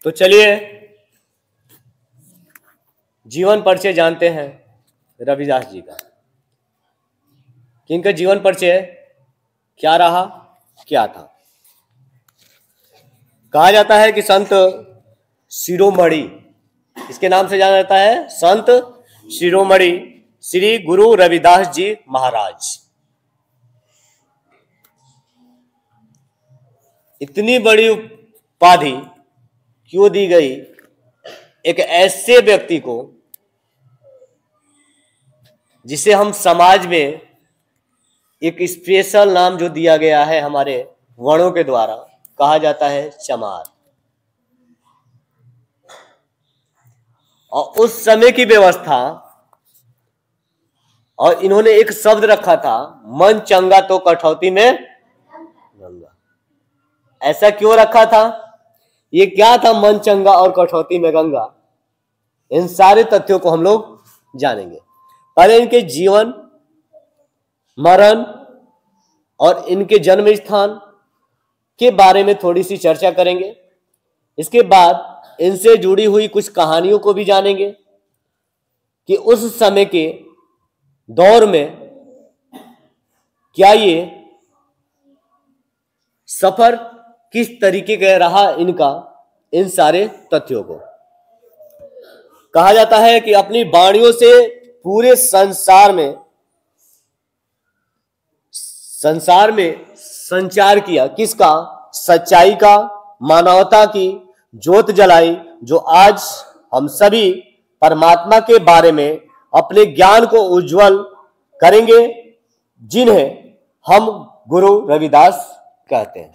तो चलिए जीवन परिचय जानते हैं रविदास जी का। कि इनका जीवन परिचय क्या रहा, क्या था। कहा जाता है कि संत शिरोमणि, इसके नाम से जाना जाता है संत शिरोमणि श्री गुरु रविदास जी महाराज। इतनी बड़ी उपाधि क्यों दी गई एक ऐसे व्यक्ति को जिसे हम समाज में एक स्पेशल नाम जो दिया गया है हमारे वर्णों के द्वारा, कहा जाता है चमार। और उस समय की व्यवस्था, और इन्होंने एक शब्द रखा था, मन चंगा तो कठौती में गंगा। ऐसा क्यों रखा था? ये क्या था मन चंगा और कठौती में गंगा? इन सारे तथ्यों को हम लोग जानेंगे। पहले इनके जीवन, मरण और इनके जन्म स्थान के बारे में थोड़ी सी चर्चा करेंगे। इसके बाद इनसे जुड़ी हुई कुछ कहानियों को भी जानेंगे कि उस समय के दौर में क्या ये सफर किस तरीके का रहा इनका। इन सारे तथ्यों को कहा जाता है कि अपनी वाणियों से पूरे संसार में संचार किया। किसका? सच्चाई का, मानवता की ज्योत जलाई, जो आज हम सभी परमात्मा के बारे में अपने ज्ञान को उज्जवल करेंगे, जिन्हें हम गुरु रविदास कहते हैं।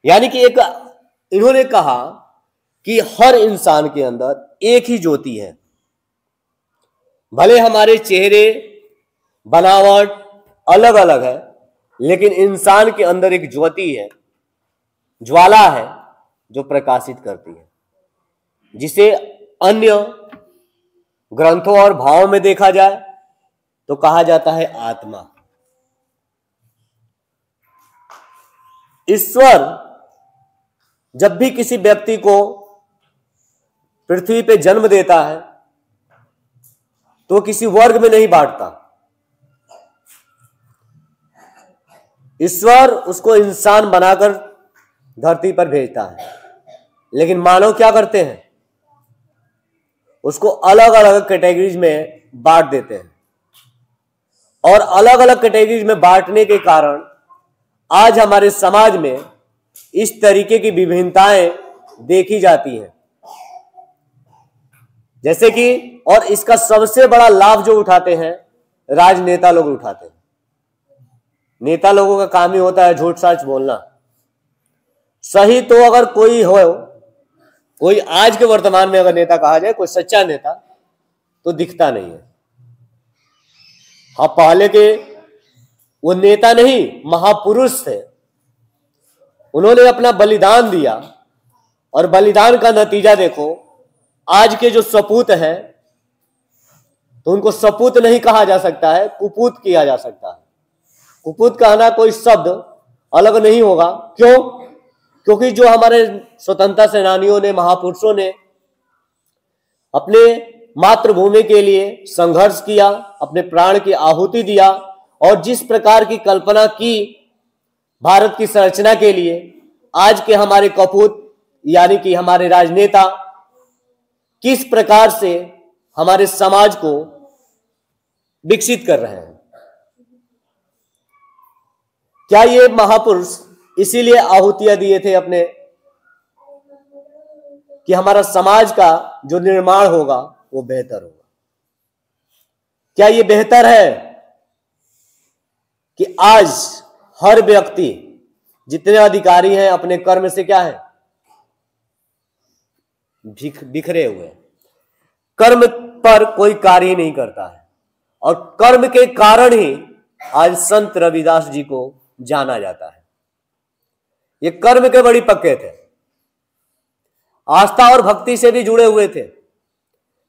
यानी कि एक इन्होंने कहा कि हर इंसान के अंदर एक ही ज्योति है। भले हमारे चेहरे बनावट अलग अलग है, लेकिन इंसान के अंदर एक ज्योति है, ज्वाला है, जो प्रकाशित करती है, जिसे अन्य ग्रंथों और भावों में देखा जाए तो कहा जाता है आत्मा। ईश्वर जब भी किसी व्यक्ति को पृथ्वी पे जन्म देता है तो किसी वर्ग में नहीं बांटता। ईश्वर उसको इंसान बनाकर धरती पर भेजता है, लेकिन मानव क्या करते हैं? उसको अलग अलग कैटेगरीज में बांट देते हैं। और अलग अलग कैटेगरीज में बांटने के कारण आज हमारे समाज में इस तरीके की विभिन्नताएं देखी जाती हैं। जैसे कि, और इसका सबसे बड़ा लाभ जो उठाते हैं राजनेता लोग उठाते हैं। नेता लोगों का काम ही होता है झूठ सच बोलना। सही तो अगर कोई हो, कोई आज के वर्तमान में अगर नेता कहा जाए, कोई सच्चा नेता, तो दिखता नहीं है। हाँ, पहले के वो नेता नहीं, महापुरुष थे। उन्होंने अपना बलिदान दिया और बलिदान का नतीजा देखो। आज के जो सपूत हैं, तो उनको सपूत नहीं कहा जा सकता है, कुपूत किया जा सकता है। कुपूत कहना कोई शब्द अलग नहीं होगा। क्यों? क्योंकि जो हमारे स्वतंत्रता सेनानियों ने, महापुरुषों ने अपने मातृभूमि के लिए संघर्ष किया, अपने प्राण की आहुति दिया, और जिस प्रकार की कल्पना की भारत की संरचना के लिए, आज के हमारे कपूत यानी कि हमारे राजनेता किस प्रकार से हमारे समाज को विकसित कर रहे हैं। क्या ये महापुरुष इसीलिए आहुतियां दिए थे अपने, कि हमारा समाज का जो निर्माण होगा वो बेहतर होगा? क्या ये बेहतर है कि आज हर व्यक्ति, जितने अधिकारी हैं, अपने कर्म से क्या है? बिखरे हुए। कर्म पर कोई कार्य नहीं करता है, और कर्म के कारण ही आज संत रविदास जी को जाना जाता है। ये कर्म के बड़ी पक्के थे, आस्था और भक्ति से भी जुड़े हुए थे।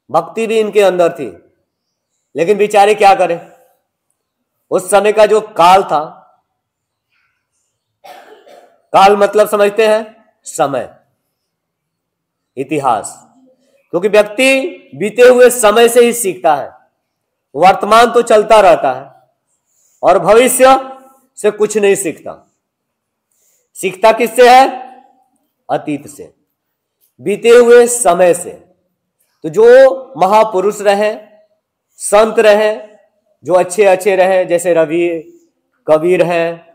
भक्ति भी इनके अंदर थी, लेकिन बेचारे क्या करें? उस समय का जो काल था, काल मतलब समझते हैं समय, इतिहास, क्योंकि व्यक्ति बीते हुए समय से ही सीखता है। वर्तमान तो चलता रहता है और भविष्य से कुछ नहीं सीखता। सीखता किससे है? अतीत से, बीते हुए समय से। तो जो महापुरुष रहे, संत रहे, जो अच्छे अच्छे रहे, जैसे रवि कबीर हैं,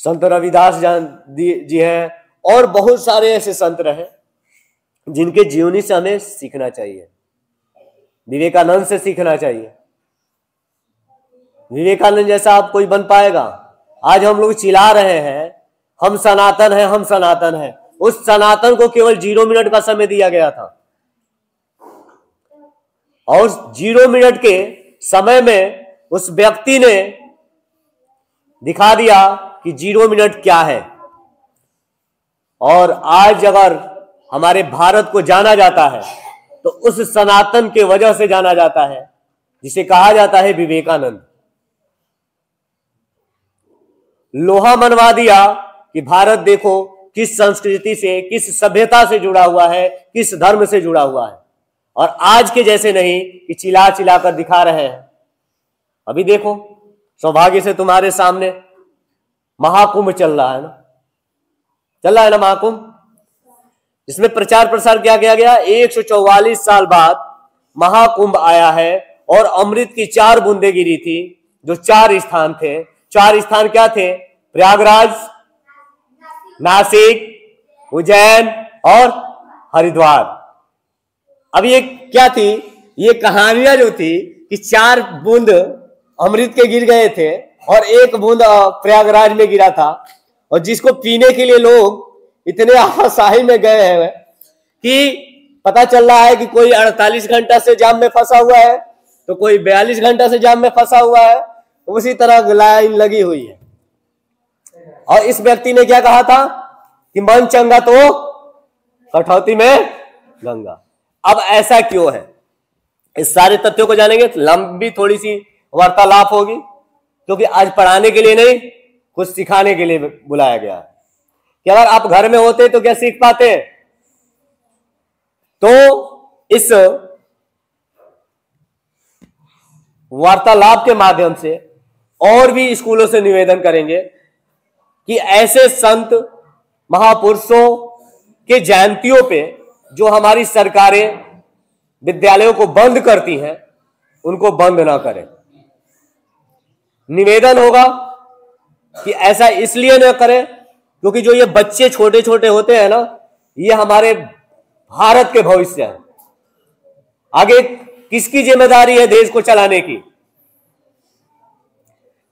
संत रविदास जी हैं, और बहुत सारे ऐसे संत रहे जिनके जीवनी से हमें सीखना चाहिए। विवेकानंद से सीखना चाहिए। विवेकानंद जैसा आप कोई बन पाएगा? आज हम लोग चिल्ला रहे हैं हम सनातन हैं, हम सनातन हैं। उस सनातन को केवल 0 मिनट का समय दिया गया था, और 0 मिनट के समय में उस व्यक्ति ने दिखा दिया कि 0 मिनट क्या है। और आज अगर हमारे भारत को जाना जाता है तो उस सनातन के वजह से जाना जाता है, जिसे कहा जाता है विवेकानंद। लोहा मनवा दिया कि भारत देखो किस संस्कृति से, किस सभ्यता से जुड़ा हुआ है, किस धर्म से जुड़ा हुआ है। और आज के जैसे नहीं कि चिल्ला चिल्ला कर दिखा रहे हैं। अभी देखो, सौभाग्य से तुम्हारे सामने महाकुंभ चल रहा है ना, चल रहा है ना महाकुंभ, जिसमें प्रचार प्रसार क्या किया गया। 144 साल बाद महाकुंभ आया है और अमृत की 4 बूंदें गिरी थी, जो 4 स्थान थे। 4 स्थान क्या थे? प्रयागराज, नासिक, उज्जैन और हरिद्वार। अब ये क्या थी? ये कहानियां जो थी कि 4 बूंद अमृत के गिर गए थे और 1 बूंद प्रयागराज में गिरा था, और जिसको पीने के लिए लोग इतने आशाही में गए हैं कि पता चल रहा है कि कोई 48 घंटा से जाम में फंसा हुआ है, तो कोई 42 घंटा से जाम में फंसा हुआ है। उसी तरह लाइन लगी हुई है। और इस व्यक्ति ने क्या कहा था कि मन चंगा तो कठौती में गंगा। अब ऐसा क्यों है? इस सारे तथ्यों को जानेंगे तो लंबी थोड़ी सी वार्तालाप होगी, क्योंकि आज पढ़ाने के लिए नहीं, कुछ सिखाने के लिए बुलाया गया है। कि अगर आप घर में होते तो क्या सीख पाते? तो इस वार्तालाप के माध्यम से और भी स्कूलों से निवेदन करेंगे कि ऐसे संत महापुरुषों के जयंतियों पे जो हमारी सरकारें विद्यालयों को बंद करती हैं, उनको बंद ना करें। निवेदन होगा कि ऐसा इसलिए न करें क्योंकि जो ये बच्चे छोटे छोटे होते हैं ना, ये हमारे भारत के भविष्य हैं। आगे किसकी जिम्मेदारी है देश को चलाने की?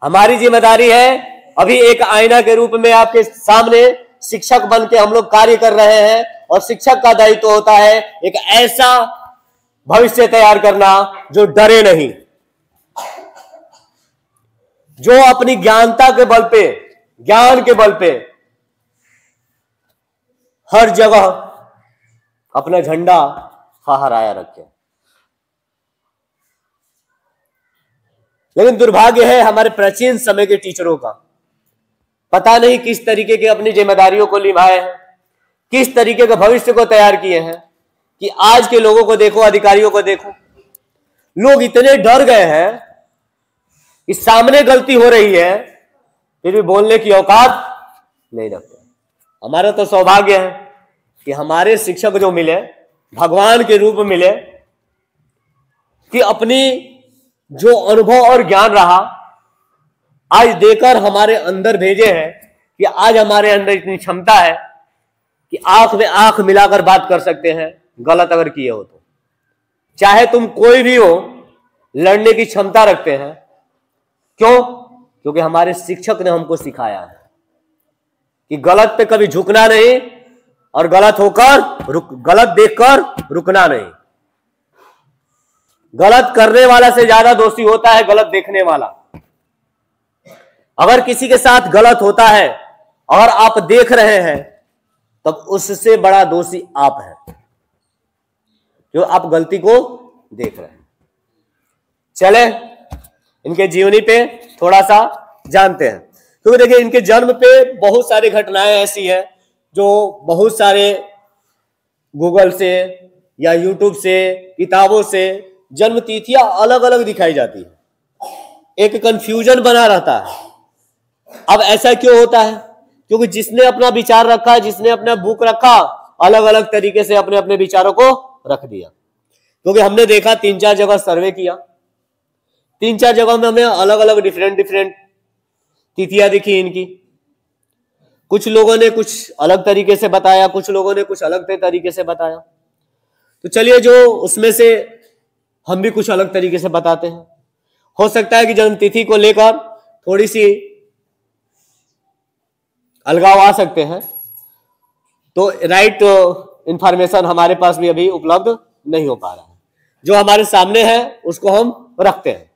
हमारी जिम्मेदारी है। अभी एक आईना के रूप में आपके सामने शिक्षक बन के हम लोग कार्य कर रहे हैं, और शिक्षक का दायित्व होता है एक ऐसा भविष्य तैयार करना जो डरे नहीं, जो अपनी ज्ञानता के बल पे, ज्ञान के बल पे हर जगह अपना झंडा फहराया रखे। लेकिन दुर्भाग्य है हमारे प्राचीन समय के टीचरों का, पता नहीं किस तरीके के अपनी जिम्मेदारियों को निभाए हैं, किस तरीके के भविष्य को तैयार किए हैं कि आज के लोगों को देखो, अधिकारियों को देखो, लोग इतने डर गए हैं कि सामने गलती हो रही है फिर भी बोलने की औकात नहीं रखते। हमारा तो सौभाग्य है कि हमारे शिक्षक जो मिले, भगवान के रूप मिले, कि अपनी जो अनुभव और ज्ञान रहा आज देकर हमारे अंदर भेजे हैं, कि आज हमारे अंदर इतनी क्षमता है कि आंख में आंख मिलाकर बात कर सकते हैं। गलत अगर किए हो तो, चाहे तुम कोई भी हो, लड़ने की क्षमता रखते हैं। क्यों? क्योंकि हमारे शिक्षक ने हमको सिखाया है कि गलत पे कभी झुकना नहीं, और गलत होकर गलत देखकर रुकना नहीं। गलत करने वाला से ज्यादा दोषी होता है गलत देखने वाला। अगर किसी के साथ गलत होता है और आप देख रहे हैं, तब उससे बड़ा दोषी आप हैं, जो आप गलती को देख रहे हैं। चले इनके जीवनी पे थोड़ा सा जानते हैं, क्योंकि देखिए इनके जन्म पे बहुत सारी घटनाएं ऐसी हैं जो बहुत सारे गूगल से या यूट्यूब से, किताबों से जन्म तिथियां अलग अलग दिखाई जाती है, एक कंफ्यूजन बना रहता है। अब ऐसा क्यों होता है? क्योंकि जिसने अपना विचार रखा, जिसने अपना बुक रखा, अलग अलग तरीके से अपने अपने विचारों को रख दिया। क्योंकि हमने देखा 3-4 जगह सर्वे किया, 3-4 जगह में हमें अलग अलग डिफरेंट तिथियां दिखी इनकी। कुछ लोगों ने कुछ अलग तरीके से बताया, कुछ लोगों ने कुछ अलग तरीके से बताया। तो चलिए जो उसमें से हम भी कुछ अलग तरीके से बताते हैं। हो सकता है कि जन्म तिथि को लेकर थोड़ी सी अलगाव आ सकते हैं, तो राइट इंफॉर्मेशन हमारे पास भी अभी उपलब्ध नहीं हो पा रहा है। जो हमारे सामने है उसको हम रखते हैं।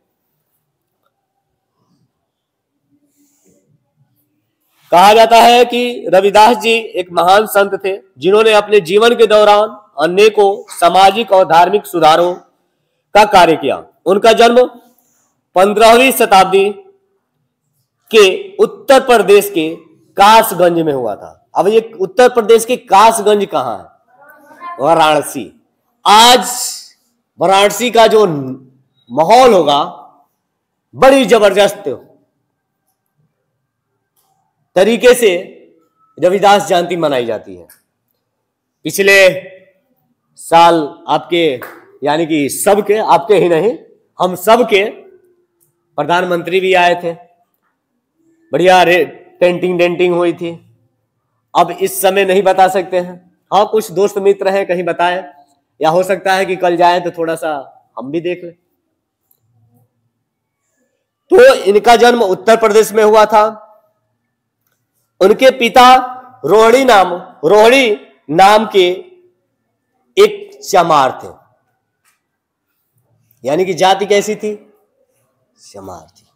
कहा जाता है कि रविदास जी एक महान संत थे, जिन्होंने अपने जीवन के दौरान अनेकों सामाजिक और धार्मिक सुधारों का कार्य किया। उनका जन्म 15वीं शताब्दी के उत्तर प्रदेश के कासगंज में हुआ था। अब ये उत्तर प्रदेश के कासगंज कहां है? वाराणसी। आज वाराणसी का जो माहौल होगा, बड़ी जबरदस्त तरीके से रविदास जयंती मनाई जाती है। पिछले साल आपके, यानी कि सबके, आपके ही नहीं, हम सबके प्रधानमंत्री भी आए थे, बढ़िया पेंटिंग डेंटिंग हुई थी। अब इस समय नहीं बता सकते हैं। हाँ, कुछ दोस्त मित्र हैं, कहीं बताएं, या हो सकता है कि कल जाएं तो थोड़ा सा हम भी देख लें। तो इनका जन्म उत्तर प्रदेश में हुआ था। उनके पिता रोहिणी नाम के एक चमार थे, यानी कि जाति कैसी थी? चमार थी।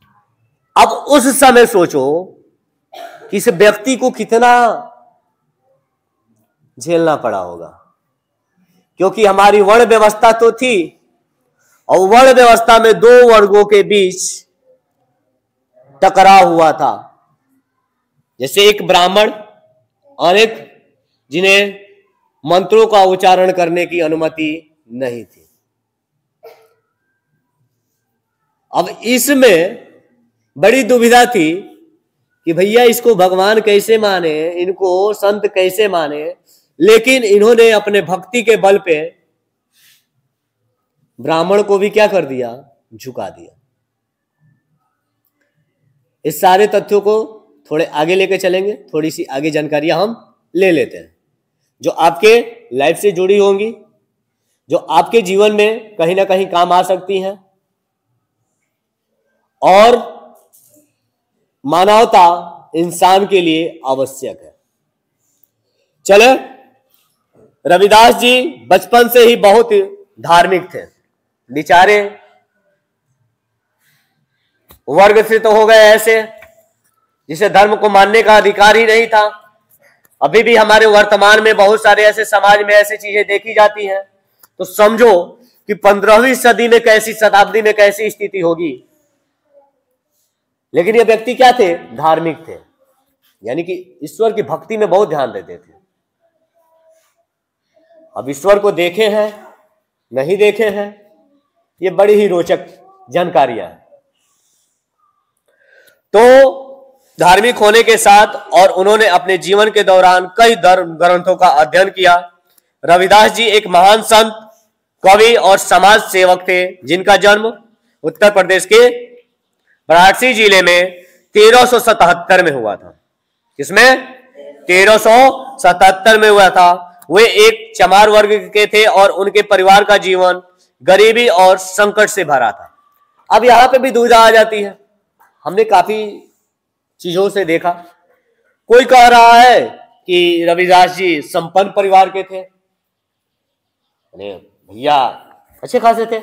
अब उस समय सोचो कि इस व्यक्ति को कितना झेलना पड़ा होगा, क्योंकि हमारी वर्ण व्यवस्था तो थी, और वर्ण व्यवस्था में 2 वर्गों के बीच टकराव हुआ था। जैसे एक ब्राह्मण और एक जिन्हें मंत्रों का उच्चारण करने की अनुमति नहीं थी। अब इसमें बड़ी दुविधा थी कि भैया इसको भगवान कैसे माने, इनको संत कैसे माने। लेकिन इन्होंने अपने भक्ति के बल पे ब्राह्मण को भी क्या कर दिया? झुका दिया। इस सारे तथ्यों को थोड़े आगे लेके चलेंगे, थोड़ी सी आगे जानकारियां हम ले लेते हैं, जो आपके लाइफ से जुड़ी होंगी, जो आपके जीवन में कहीं ना कहीं काम आ सकती हैं, और मानवता इंसान के लिए आवश्यक है। चले, रविदास जी बचपन से ही बहुत धार्मिक थे। बेचारे वर्ग से तो हो गए ऐसे जिसे धर्म को मानने का अधिकार ही नहीं था। अभी भी हमारे वर्तमान में बहुत सारे ऐसे समाज में ऐसी चीजें देखी जाती हैं। तो समझो कि 15वीं सदी में कैसी, शताब्दी में कैसी स्थिति होगी। लेकिन ये व्यक्ति क्या थे? धार्मिक थे, यानी कि ईश्वर की भक्ति में बहुत ध्यान देते थे। अब ईश्वर को देखे हैं, नहीं देखे हैं, ये बड़ी ही रोचक जानकारियां हैं। तो धार्मिक होने के साथ, और उन्होंने अपने जीवन के दौरान कई धर्म ग्रंथों का अध्ययन किया। रविदास जी एक महान संत, कवि और समाज सेवक थे, जिनका जन्म उत्तर प्रदेश के वाराणसी जिले में 1377 में हुआ था। किसमें? 1377 में हुआ था। वे एक चमार वर्ग के थे और उनके परिवार का जीवन गरीबी और संकट से भरा था। अब यहां पे भी दुविधा आ जाती है। हमने काफी चीजों से देखा, कोई कह रहा है कि रविदास जी संपन्न परिवार के थे, अरे भैया अच्छे खासे थे,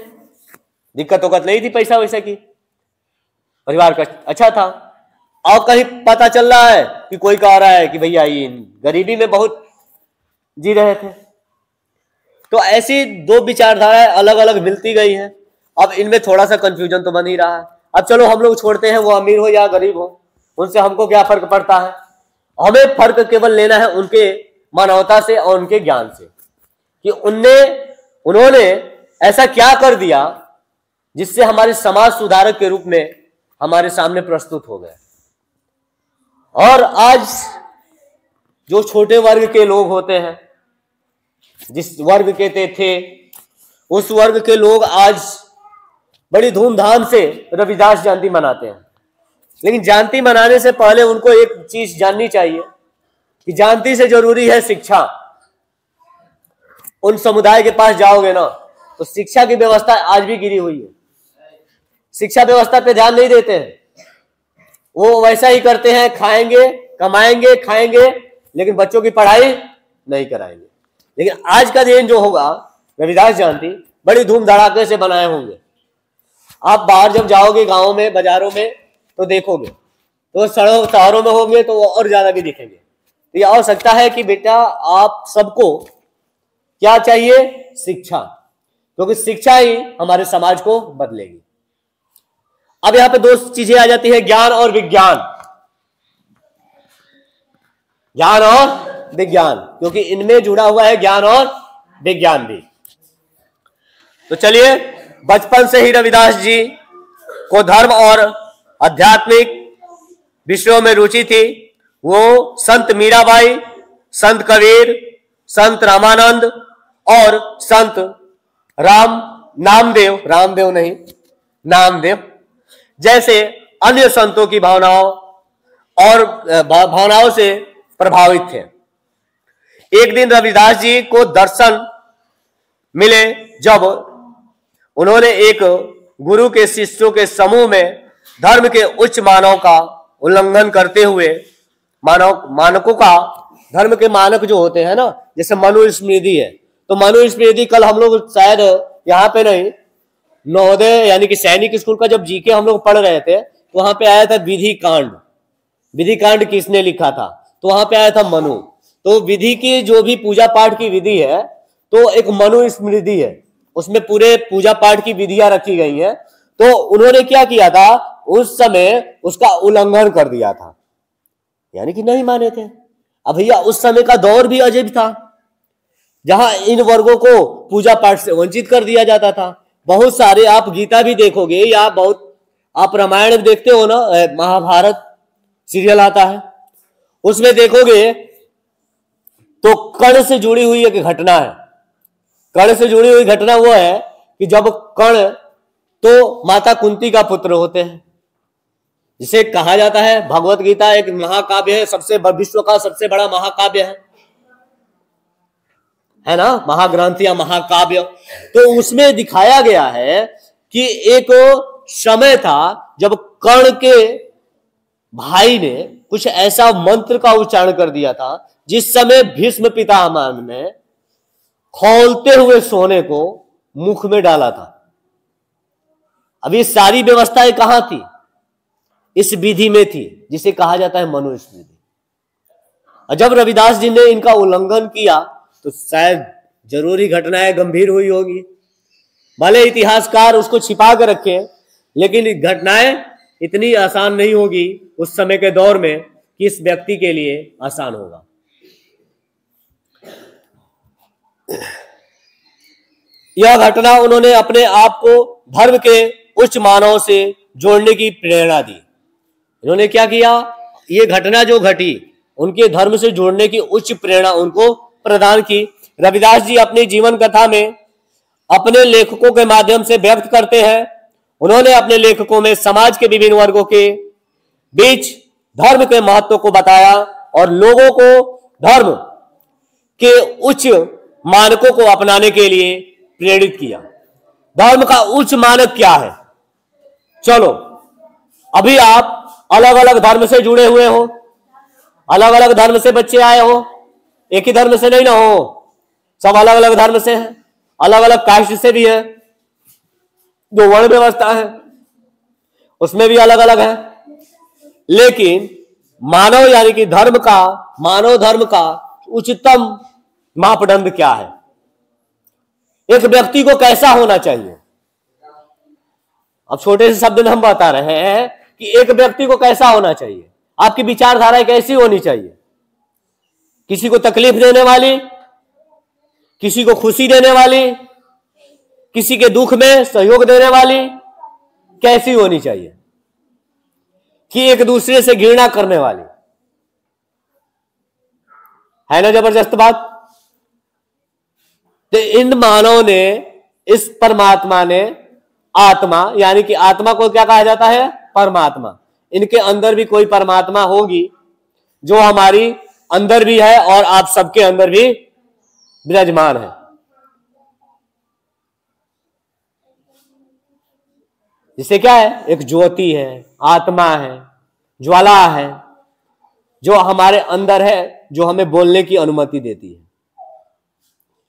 दिक्कत नहीं थी पैसा वैसा की, परिवार का अच्छा था। और कहीं पता चल रहा है कि कोई कह रहा है कि भैया ये गरीबी में बहुत जी रहे थे। तो ऐसी 2 विचारधाराएं अलग अलग मिलती गई हैं। अब इनमें थोड़ा सा कंफ्यूजन तो बन ही रहा है। अब चलो हम लोग छोड़ते हैं, वो अमीर हो या गरीब हो, उनसे हमको क्या फर्क पड़ता है। हमें फर्क केवल लेना है उनके मानवता से और उनके ज्ञान से कि उन्होंने ऐसा क्या कर दिया जिससे हमारे समाज सुधारक के रूप में हमारे सामने प्रस्तुत हो गए। और आज जो छोटे वर्ग के लोग होते हैं, जिस वर्ग के थे उस वर्ग के लोग आज बड़ी धूमधाम से रविदास जयंती मनाते हैं। लेकिन जयंती मनाने से पहले उनको एक चीज जाननी चाहिए कि जयंती से जरूरी है शिक्षा। उन समुदाय के पास जाओगे ना तो शिक्षा की व्यवस्था आज भी गिरी हुई है, शिक्षा व्यवस्था पे ध्यान नहीं देते हैं। वो वैसा ही करते हैं, खाएंगे कमाएंगे खाएंगे लेकिन बच्चों की पढ़ाई नहीं कराएंगे। लेकिन आज का दिन जो होगा रविदास जयंती बड़ी धूम धड़ाके से बनाए होंगे। आप बाहर जब जाओगे गांवों में बाजारों में तो देखोगे, तो शहरों में होंगे तो वो और ज्यादा भी दिखेंगे। तो ये आवश्यकता है कि बेटा आप सबको क्या चाहिए, शिक्षा, क्योंकि शिक्षा ही हमारे समाज को बदलेगी। अब यहां पे दो चीजें आ जाती है, ज्ञान और विज्ञान। ज्ञान और विज्ञान, क्योंकि इनमें जुड़ा हुआ है ज्ञान और विज्ञान भी। तो चलिए, बचपन से ही रविदास जी को धर्म और आध्यात्मिक विषयों में रुचि थी। वो संत मीराबाई, संत कबीर, संत रामानंद और संत नामदेव जैसे अन्य संतों की भावनाओं से प्रभावित थे। एक दिन रविदास जी को दर्शन मिले जब उन्होंने एक गुरु के शिष्यों के समूह में धर्म के उच्च मानकों का उल्लंघन करते हुए मानकों का, धर्म के मानक जो होते हैं ना, जैसे मनुस्मृति है, तो मनुस्मृति कल हम लोग शायद यहाँ पे नहीं, नवोदय यानी कि सैनिक स्कूल का जब जीके हम लोग पढ़ रहे थे तो वहां पे आया था विधि कांड। विधि कांड किसने लिखा था? तो वहां पे आया था मनु। तो विधि की जो भी पूजा पाठ की विधि है तो एक मनुस्मृति है, उसमें पूरे पूजा पाठ की विधियां रखी गई हैं। तो उन्होंने क्या किया था, उस समय उसका उल्लंघन कर दिया था, यानी कि नहीं माने थे। अब भैया उस समय का दौर भी अजीब था जहां इन वर्गों को पूजा पाठ से वंचित कर दिया जाता था। बहुत सारे, आप गीता भी देखोगे या आप रामायण देखते हो ना, महाभारत सीरियल आता है, उसमें देखोगे तो कर्ण से जुड़ी हुई एक घटना है। कर्ण से जुड़ी हुई घटना वो है कि जब कर्ण तो माता कुंती का पुत्र होते हैं, जिसे कहा जाता है भगवत गीता एक महाकाव्य है, विश्व का सबसे बड़ा महाकाव्य है ना, महाग्रंथ या महाकाव्य। तो उसमें दिखाया गया है कि एक समय था जब कर्ण के भाई ने कुछ ऐसा मंत्र का उच्चारण कर दिया था जिस समय भीष्म पितामह ने खौलते हुए सोने को मुख में डाला था। अब ये सारी व्यवस्थाएं कहां थी? इस विधि में थी जिसे कहा जाता है मनुस्मृति। और जब रविदास जी ने इनका उल्लंघन किया तो शायद जरूरी घटनाएं गंभीर हुई होगी। भले इतिहासकार उसको छिपा कर रखे, लेकिन घटनाएं इतनी आसान नहीं होगी उस समय के दौर में कि इस व्यक्ति के लिए आसान होगा। यह घटना उन्होंने अपने आप को धर्म के उच्च मानव से जोड़ने की प्रेरणा दी। इन्होंने क्या किया, ये घटना जो घटी उनके धर्म से जोड़ने की उच्च प्रेरणा उनको प्रदान की। रविदास जी अपनी जीवन कथा में अपने लेखकों के माध्यम से व्यक्त करते हैं। उन्होंने अपने लेखकों में समाज के विभिन्न वर्गों के बीच धर्म के महत्व को बताया और लोगों को धर्म के उच्च मानकों को अपनाने के लिए प्रेरित किया। धर्म का उच्च मानक क्या है? चलो, अभी आप अलग अलग धर्म से जुड़े हुए हो, अलग अलग धर्म से बच्चे आए हो, एक ही धर्म से नहीं ना हो, सब अलग अलग धर्म से हैं, अलग अलग कास्ट से भी है, जो वर्ण व्यवस्था है उसमें भी अलग अलग है। लेकिन मानव यानी कि मानव धर्म का उच्चतम मापदंड क्या है? एक व्यक्ति को कैसा होना चाहिए? अब छोटे से शब्द में हम बता रहे हैं कि एक व्यक्ति को कैसा होना चाहिए, आपकी विचारधारा कैसी होनी चाहिए। किसी को तकलीफ देने वाली, किसी को खुशी देने वाली, किसी के दुख में सहयोग देने वाली कैसी होनी चाहिए? कि एक दूसरे से घृणा करने वाली। है ना जबरदस्त बात? तो इन मानव ने, इस परमात्मा ने, आत्मा, यानी कि आत्मा को क्या कहा जाता है? परमात्मा। इनके अंदर भी कोई परमात्मा होगी जो हमारी अंदर भी है और आप सबके अंदर भी विराजमान है। जिसे क्या है? एक ज्योति है, आत्मा है, ज्वाला है, जो हमारे अंदर है, जो हमें बोलने की अनुमति देती है,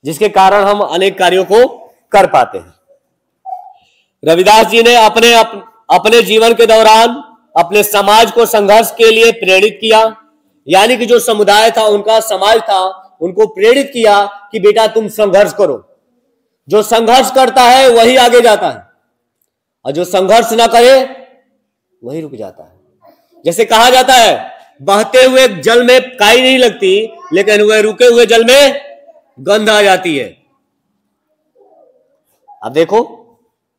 जिसके कारण हम अनेक कार्यों को कर पाते हैं। रविदास जी ने अपने जीवन के दौरान अपने समाज को संघर्ष के लिए प्रेरित किया, यानी कि जो समुदाय था उनका, समाज था, उनको प्रेरित किया कि बेटा तुम संघर्ष करो। जो संघर्ष करता है वही आगे जाता है, और जो संघर्ष ना करे वही रुक जाता है। जैसे कहा जाता है, बहते हुए जल में काई नहीं लगती, लेकिन वह रुके हुए जल में गंध आ जाती है। अब देखो,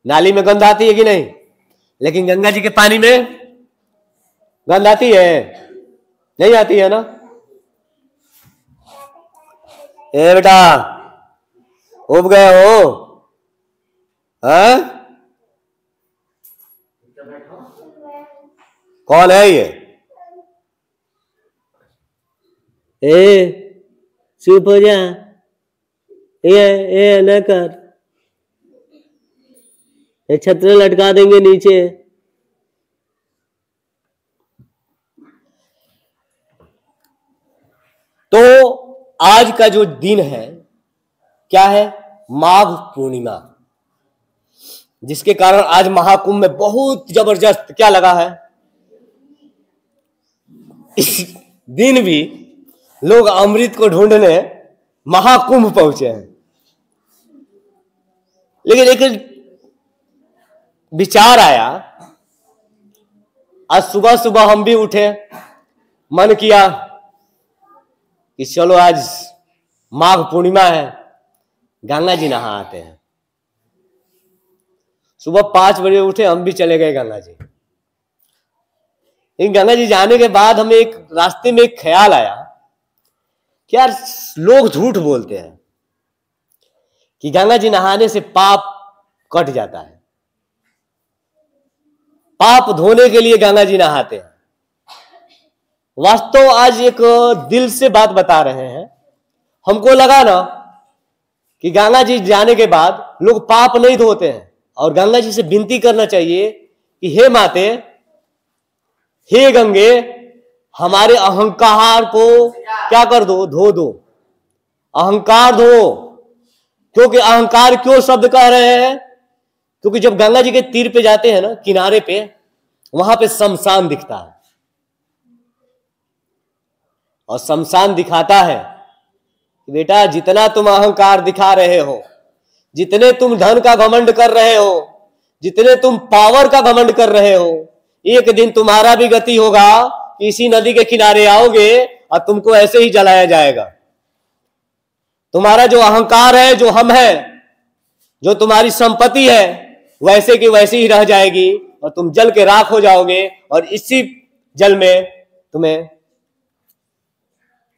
नाली में गंध आती है कि नहीं? लेकिन गंगा जी के पानी में गंध आती है? नहीं आती है ना? ए बेटा, उब गए हो? हाँ? कौन है ये? चुप हो जा, ये न कर, ये छत्र लटका देंगे नीचे। तो आज का जो दिन है क्या है? माघ पूर्णिमा, जिसके कारण आज महाकुंभ में बहुत जबरदस्त क्या लगा है? इस दिन भी लोग अमृत को ढूंढने महाकुंभ पहुंचे हैं। लेकिन एक विचार आया, आज सुबह सुबह हम भी उठे, मन किया कि चलो आज माघ पूर्णिमा है, गंगा जी नहा आते हैं। सुबह 5 बजे उठे, हम भी चले गए गंगा जी। इन गंगा जी जाने के बाद हमें एक रास्ते में एक ख्याल आया कि यार लोग झूठ बोलते हैं कि गंगा जी नहाने से पाप कट जाता है, पाप धोने के लिए गंगा जी नहाते हैं। वास्तव आज एक दिल से बात बता रहे हैं, हमको लगा ना कि गंगा जी जाने के बाद लोग पाप नहीं धोते हैं, और गंगा जी से विनती करना चाहिए कि हे माते, हे गंगे, हमारे अहंकार को क्या कर दो? धो दो, अहंकार धो। क्योंकि अहंकार क्यों शब्द कह रहे हैं? क्योंकि जब गंगा जी के तीर पे जाते हैं ना, किनारे पे, वहां पे शमशान दिखता है, और शमशान दिखाता है कि बेटा जितना तुम अहंकार दिखा रहे हो, जितने तुम धन का घमंड कर रहे हो, जितने तुम पावर का घमंड कर रहे हो, एक दिन तुम्हारा भी गति होगा, इसी नदी के किनारे आओगे और तुमको ऐसे ही जलाया जाएगा। तुम्हारा जो अहंकार है, जो हम है, जो तुम्हारी संपत्ति है, वैसे की वैसी ही रह जाएगी, और तुम जल के राख हो जाओगे, और इसी जल में तुम्हें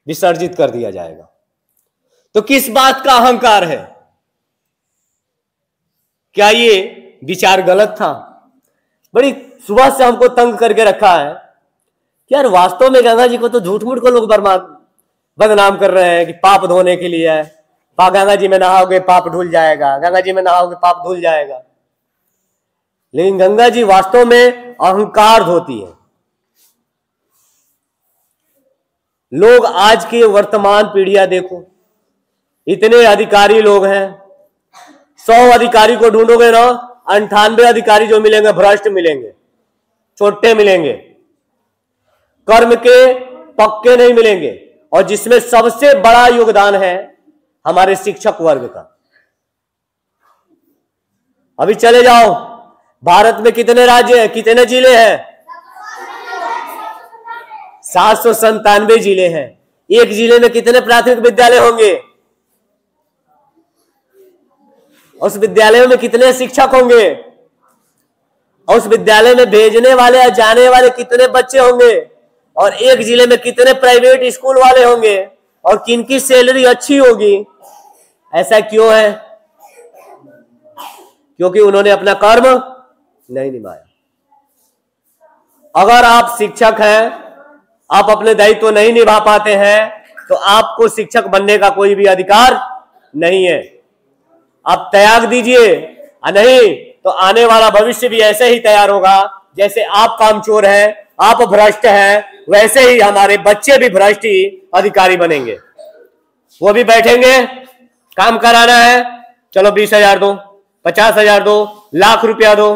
विसर्जित कर दिया जाएगा। तो किस बात का अहंकार है? क्या ये विचार गलत था? बड़ी सुबह से हमको तंग करके रखा है कि यार वास्तव में गंगा जी को तो झूठ मूठ को लोग बदनाम कर रहे हैं कि पाप धोने के लिए है, गंगा जी में नहाओगे पाप धुल जाएगा, गंगा जी में नहाओगे पाप धुल जाएगा। लेकिन गंगा जी वास्तव में अहंकार धोती है। लोग आज की वर्तमान पीढ़ियां देखो, इतने अधिकारी लोग हैं, 100 अधिकारी को ढूंढोगे ना, 98 अधिकारी जो मिलेंगे भ्रष्ट मिलेंगे, छोटे मिलेंगे, कर्म के पक्के नहीं मिलेंगे। और जिसमें सबसे बड़ा योगदान है हमारे शिक्षक वर्ग का। अभी चले जाओ, भारत में कितने राज्य हैं, कितने जिले हैं? 797 जिले हैं। एक जिले में कितने प्राथमिक विद्यालय होंगे? उस विद्यालय में कितने शिक्षक होंगे? और उस विद्यालय में भेजने वाले या जाने वाले कितने बच्चे होंगे? और एक जिले में कितने प्राइवेट स्कूल वाले होंगे? और किनकी सैलरी अच्छी होगी? ऐसा क्यों है? क्योंकि उन्होंने अपना कर्म नहीं निभाया। अगर आप शिक्षक हैं, आप अपने दायित्व नहीं निभा पाते हैं, तो आपको शिक्षक बनने का कोई भी अधिकार नहीं है। आप त्याग दीजिए, नहीं तो आने वाला भविष्य भी ऐसे ही तैयार होगा। जैसे आप कामचोर हैं, आप भ्रष्ट हैं, वैसे ही हमारे बच्चे भी भ्रष्ट ही अधिकारी बनेंगे। वो भी बैठेंगे, काम कराना है, चलो 20,000 दो, 50,000 दो, लाख रुपया दो,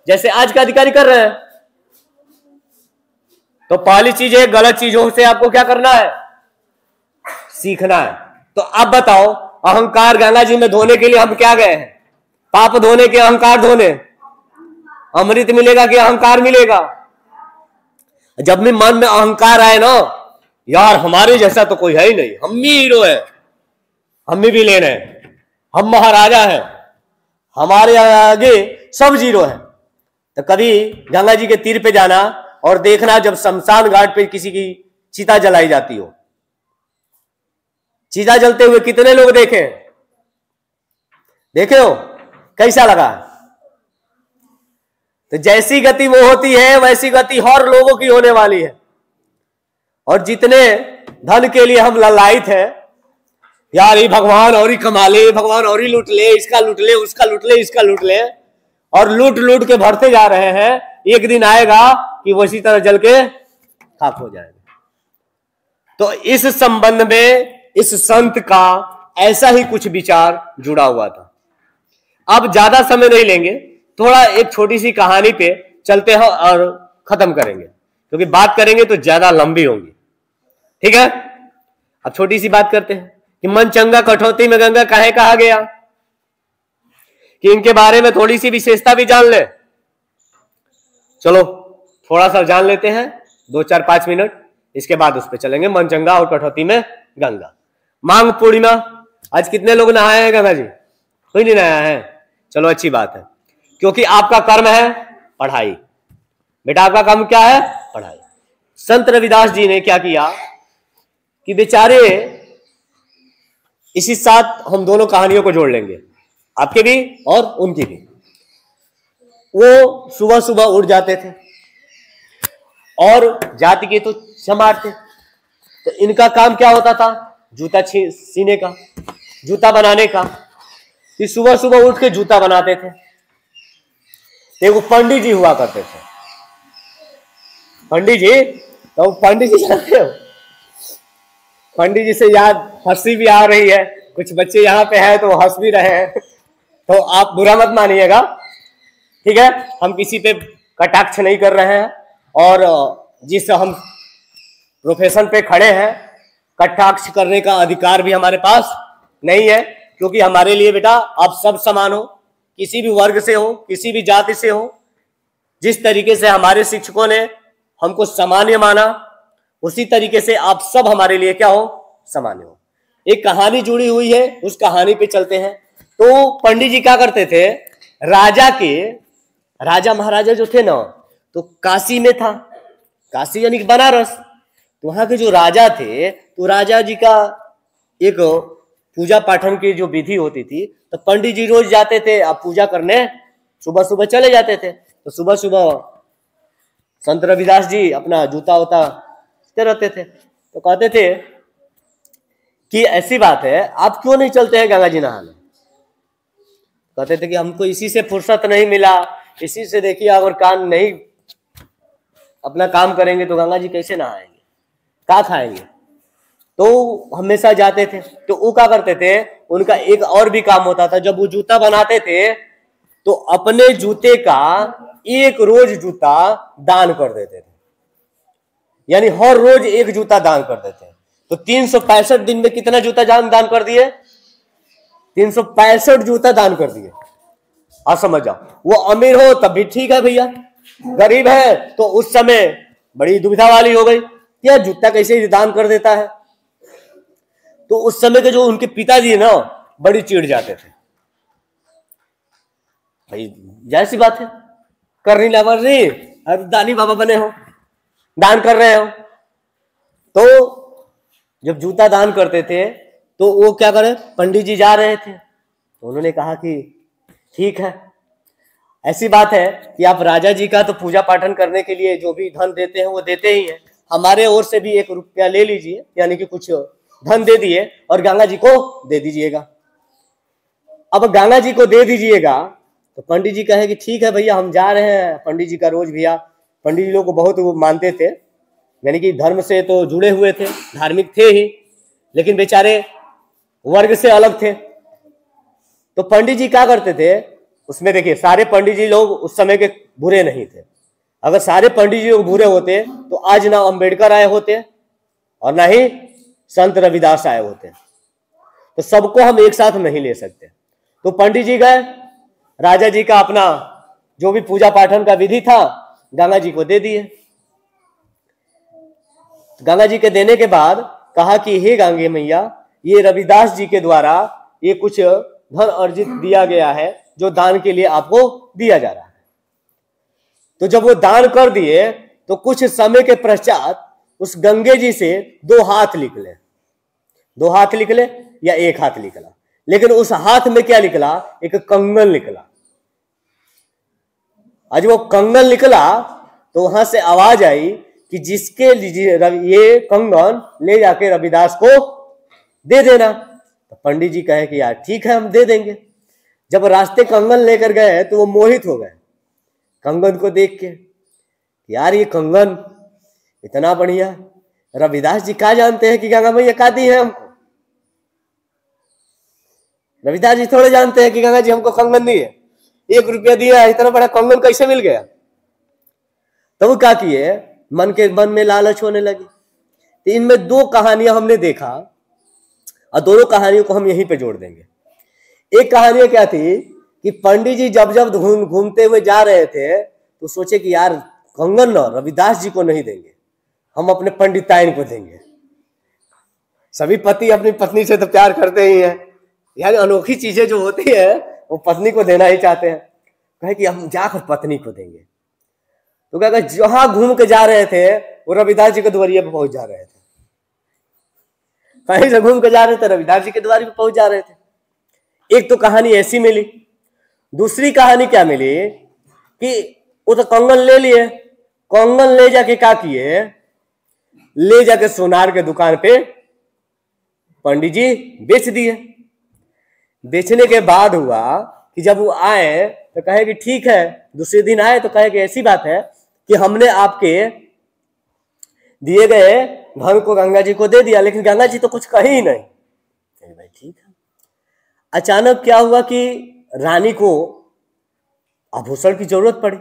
जैसे आज के अधिकारी कर रहे हैं। तो पहली चीज है, गलत चीजों से आपको क्या करना है? सीखना है। तो अब बताओ, अहंकार गंगा जी में धोने के लिए हम क्या गए हैं? पाप धोने के, अहंकार धोने। अमृत मिलेगा कि अहंकार मिलेगा? जब भी मन में अहंकार आए ना, यार हमारे जैसा तो कोई है ही नहीं, हम ही हीरो है, हम ही विलेन है, हम महाराजा है, हमारे आगे सब जीरो है। तो कभी गंगा जी के तीर पे जाना और देखना, जब शमशान घाट पे किसी की चिता जलाई जाती हो, चिता जलते हुए कितने लोग देखे हो? कैसा लगा? तो जैसी गति वो होती है, वैसी गति हर लोगों की होने वाली है। और जितने धन के लिए हम ललायित हैं, यार ये भगवान और ही कमा ले, भगवान और ही लूट ले, इसका लूट ले, उसका लूट ले, इसका लूट ले, और लूट लूट के भरते जा रहे हैं। एक दिन आएगा कि वो इसी तरह जल के खाक हो जाएगा। तो इस संबंध में इस संत का ऐसा ही कुछ विचार जुड़ा हुआ था। अब ज्यादा समय नहीं लेंगे, थोड़ा एक छोटी सी कहानी पे चलते हैं और खत्म करेंगे, क्योंकि बात करेंगे तो ज्यादा लंबी होगी। ठीक है, अब छोटी सी बात करते हैं कि मन चंगा कठौती में गंगा काहे कहा गया, कि इनके बारे में थोड़ी सी विशेषता भी जान ले। चलो थोड़ा सा जान लेते हैं, 2, 4, 5 मिनट, इसके बाद उस पर चलेंगे। मन चंगा और कठौती में गंगा। माघ पूर्णिमा, आज कितने लोग नहाए हैं गंगा जी? कोई नहीं नहाया है? चलो अच्छी बात है, क्योंकि आपका कर्म है पढ़ाई। बेटा आपका काम क्या है? पढ़ाई। संत रविदास जी ने क्या किया कि बेचारे, इसी साथ हम दोनों कहानियों को जोड़ लेंगे, आपके भी और उनकी भी। वो सुबह सुबह उठ जाते थे और जाति के तो संभारते। तो इनका काम क्या होता था? जूता सीने का, जूता बनाने का। कि सुबह सुबह उठ के जूता बनाते थे। एक पंडित जी हुआ करते थे। पंडित जी, तो पंडित जी जानते हो? पंडित जी से याद हंसी भी आ रही है, कुछ बच्चे यहाँ पे हैं तो हंस भी रहे हैं, तो आप बुरा मत मानिएगा, ठीक है? हम किसी पे कटाक्ष नहीं कर रहे हैं, और जिस हम प्रोफेशन पे खड़े हैं, कटाक्ष करने का अधिकार भी हमारे पास नहीं है, क्योंकि हमारे लिए बेटा आप सब समान हो, किसी भी वर्ग से हो, किसी भी जाति से हो। जिस तरीके से हमारे शिक्षकों ने हमको सामान्य माना, उसी तरीके से आप सब हमारे लिए क्या हो? सामान्य हो। एक कहानी जुड़ी हुई है, उस कहानी पे चलते हैं। तो पंडित जी क्या करते थे? राजा महाराजा जो थे ना, तो काशी में था, काशी यानी कि बनारस। तो वहां के जो राजा थे, तो राजा जी का एक पूजा पाठन की जो विधि होती थी, तो पंडित जी रोज जाते थे आप पूजा करने, सुबह सुबह चले जाते थे। तो सुबह सुबह संत रविदास जी अपना जूता वूता रहते थे। तो कहते थे कि ऐसी बात है, आप क्यों नहीं चलते हैं गंगा जी नहाने? कहते थे कि हमको इसी से फुर्सत नहीं मिला, इसी से देखिए अगर काम नहीं अपना काम करेंगे तो गंगा जी कैसे नहाएंगे, क्या खाएंगे? तो हमेशा जाते थे। तो वो क्या करते थे, उनका एक और भी काम होता था। जब वो जूता बनाते थे तो अपने जूते का एक रोज जूता दान कर देते थे, यानी हर रोज एक जूता दान कर देते। तो 365 दिन में कितना जूता दान कर दिए? 365 जूता दान कर दिए। आप समझ जाओ, वो अमीर हो तब भी ठीक है भैया, गरीब है तो उस समय बड़ी दुविधा वाली हो गई, क्या जूता कैसे दान कर देता है। तो उस समय के जो उनके पिताजी है ना, बड़ी चिढ़ जाते थे। भाई जाहिर सी बात है, करनी लावर नहीं, अब दानी बाबा बने हो, दान कर रहे हो। तो जब जूता दान करते थे तो वो क्या करे, पंडित जी जा रहे थे तो उन्होंने कहा कि ठीक है, ऐसी बात है कि आप राजा जी का तो पूजा पाठन करने के लिए जो भी धन देते हैं वो देते ही हैं, हमारे ओर से भी 1 रुपया ले लीजिए, यानी कि कुछ धन दे दिए और गंगा जी को दे दीजिएगा। अब गंगा जी को दे दीजिएगा तो पंडित जी कहे कि ठीक है भैया, हम जा रहे हैं। पंडित जी का रोज भैया, पंडित जी लोग को बहुत वो मानते थे, यानी कि धर्म से तो जुड़े हुए थे, धार्मिक थे ही, लेकिन बेचारे वर्ग से अलग थे। तो पंडित जी क्या करते थे, उसमें देखिए सारे पंडित जी लोग उस समय के बुरे नहीं थे। अगर सारे पंडित जी लोग बुरे होते तो आज ना अंबेडकर आए होते और ना ही संत रविदास आए होते। तो सबको हम एक साथ नहीं ले सकते। तो पंडित जी गए, राजा जी का अपना जो भी पूजा पाठन का विधि था गंगा जी को दे दिए। गंगा जी के देने के बाद कहा कि हे गंगे मैया, ये रविदास जी के द्वारा ये कुछ धन अर्जित दिया गया है जो दान के लिए आपको दिया जा रहा है। तो जब वो दान कर दिए तो कुछ समय के पश्चात उस गंगे जी से 2 हाथ निकले, 2 हाथ निकले या 1 हाथ निकला, लेकिन उस हाथ में क्या निकला, एक कंगन निकला। आज वो कंगन निकला तो वहां से आवाज आई कि जिसके ये कंगन ले जाके रविदास को दे देना। तो पंडित जी कहे कि यार ठीक है, हम दे देंगे। जब रास्ते कंगन लेकर गए तो वो मोहित हो गए कंगन को देख के, यार ये कंगन इतना बढ़िया, रविदास जी क्या जानते हैं कि गंगा मैया क्या दी है हमको। रविदास जी थोड़े जानते हैं कि गंगा जी हमको कंगन दी है, 1 रुपया दिया है, इतना बड़ा कंगन कैसे मिल गया। तो वो क्या किए, मन में लालच होने लगी। तो इनमें 2 कहानियां हमने देखा और दोनों कहानियों को हम यहीं पे जोड़ देंगे। एक कहानी क्या थी कि पंडित जी जब जब घूमते हुए जा रहे थे तो सोचे कि यार कंगन ना रविदास जी को नहीं देंगे, हम अपने पंडिताइन को देंगे। सभी पति अपनी पत्नी से तो प्यार करते ही हैं, यार अनोखी चीजें जो होती है वो पत्नी को देना ही चाहते हैं। कहे कि हम जाकर पत्नी को देंगे। तो क्या जहां घूम के जा रहे थे वो रविदास जी के द्वारिये पे पहुंच जा रहे थे, कहीं से घूम के जा रहे थे रविदास जी के द्वार पे पहुंच जा रहे थे। एक तो कहानी ऐसी मिली। दूसरी कहानी क्या मिली कि वो तो कंगन ले लिए, कंगन ले जाके क्या किए, ले जाके सोनार के दुकान पे पंडित जी बेच दिए। बेचने के बाद हुआ कि जब वो आए तो कहे कि ठीक है, दूसरे दिन आए तो कहे कि ऐसी बात है कि हमने आपके दिए गए धन को गंगा जी को दे दिया, लेकिन गंगा जी तो कुछ कही ही नहीं। भाई ठीक है। अचानक क्या हुआ कि रानी को आभूषण की जरूरत पड़ी।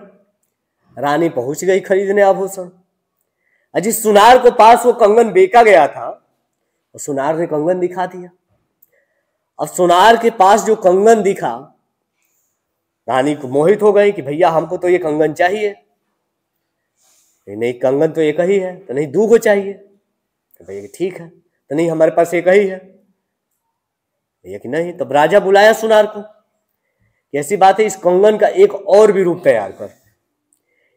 रानी पहुंच गई खरीदने आभूषण। जिस सुनार के पास वो कंगन बेचा गया था वो सुनार ने कंगन दिखा दिया। अब सुनार के पास जो कंगन दिखा, रानी को मोहित हो गई कि भैया हमको तो ये कंगन चाहिए। नहीं कंगन तो एक ही है, तो नहीं 2 को चाहिए। तो भैया ठीक है, तो नहीं हमारे पास एक ही है। भैया कि नहीं। तब राजा बुलाया सुनार को, कैसी बात है, इस कंगन का एक और भी रूप तैयार कर,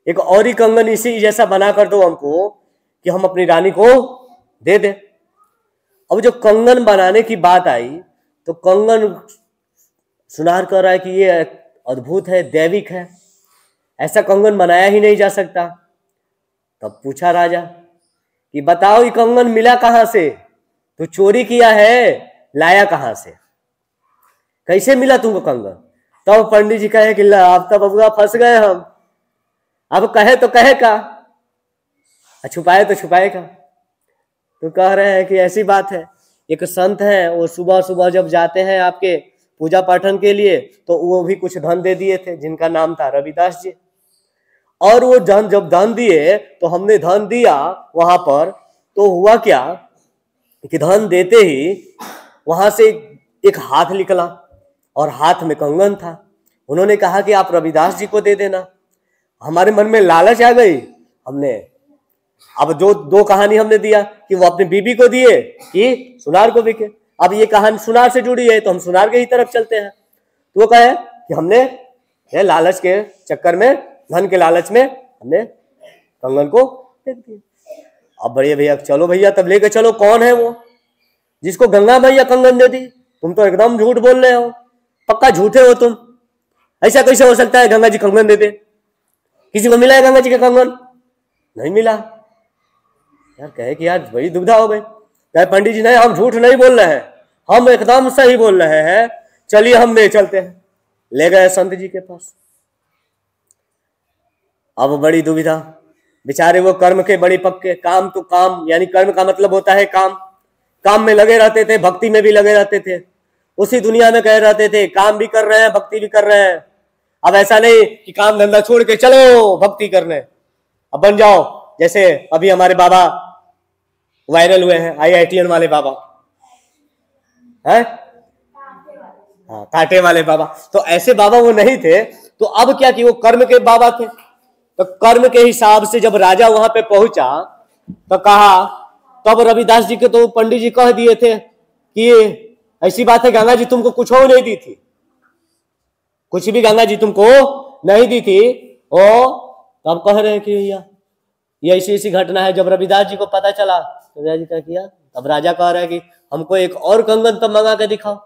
एक और ही कंगन इसी जैसा बना कर दो हमको कि हम अपनी रानी को दे दे। अब जब कंगन बनाने की बात आई तो कंगन सुनार कह रहा है कि ये अद्भुत है, दैविक है, ऐसा कंगन बनाया ही नहीं जा सकता। तब पूछा राजा कि बताओ ये कंगन मिला कहां से, तो चोरी किया है, लाया कहां से, कैसे मिला तुमको कंगन। तब पंडित जी कहे कि अब तब बबुआ फंस गए हम, अब कहे तो कहे का, छुपाए तो छुपाए का। तो कह रहे हैं कि ऐसी बात है, एक संत है, वो सुबह सुबह जब जाते हैं आपके पूजा पाठन के लिए तो वो भी कुछ धन दे दिए थे, जिनका नाम था रविदास जी। और वो धन जब धन दिए तो हमने धन दिया वहां पर, तो हुआ क्या कि धन देते ही वहां से एक हाथ निकला और हाथ में कंगन था। उन्होंने कहा कि आप रविदास जी को दे देना। हमारे मन में लालच आ गई, हमने अब जो दो कहानी हमने दिया कि वो अपनी बीबी को दिए कि सुनार को बिके, अब ये कहानी सुनार से जुड़ी है तो हम सुनार के ही तरफ चलते हैं। तो वो कहे कि हमने लालच के चक्कर में, धन के लालच में हमने कंगन को फेंक दिया। अब बड़े भैया चलो भैया तब लेके चलो, कौन है वो जिसको गंगा मैया कंगन दे दी? तुम तो एकदम झूठ बोल रहे हो, पक्का झूठे हो तुम। ऐसा कैसे हो सकता है गंगा जी कंगन दे दे? किसी को मिला है गंगा जी का कंगन? नहीं मिला। यार कहे कि यार बड़ी दुविधा हो गई। कहे पंडित जी नहीं, हम झूठ नहीं बोल रहे हैं, हम एकदम सही बोल रहे हैं, चलिए हम ले चलते हैं। ले गए संत जी के पास। अब बड़ी दुविधा, बेचारे वो कर्म के बड़े पक्के, काम तो काम, यानी कर्म का मतलब होता है काम, काम में लगे रहते थे, भक्ति में भी लगे रहते थे, उसी दुनिया में कह रहते थे काम भी कर रहे हैं भक्ति भी कर रहे हैं। अब ऐसा नहीं कि काम धंधा छोड़ के चलो भक्ति करने, अब बन जाओ जैसे अभी हमारे बाबा वायरल हुए हैं, IITN वाले बाबा हैं, हाँ कांटे वाले बाबा। तो ऐसे बाबा वो नहीं थे। तो अब क्या कि वो कर्म के बाबा थे। तो कर्म के हिसाब से जब राजा वहां पे पहुंचा तो कहा, तब रविदास जी के तो पंडित जी कह दिए थे कि ऐसी बात है गंगा जी तुमको कुछ हो नहीं दी थी, कुछ भी गंगा जी तुमको नहीं दी थी। तब कह रहे हैं कि भैया ये ऐसी ऐसी घटना है। जब रविदास जी को पता चला तो रविदास जी क्या किया, तब राजा कह रहा है कि हमको एक और कंगन तब मंगा के दिखाओ।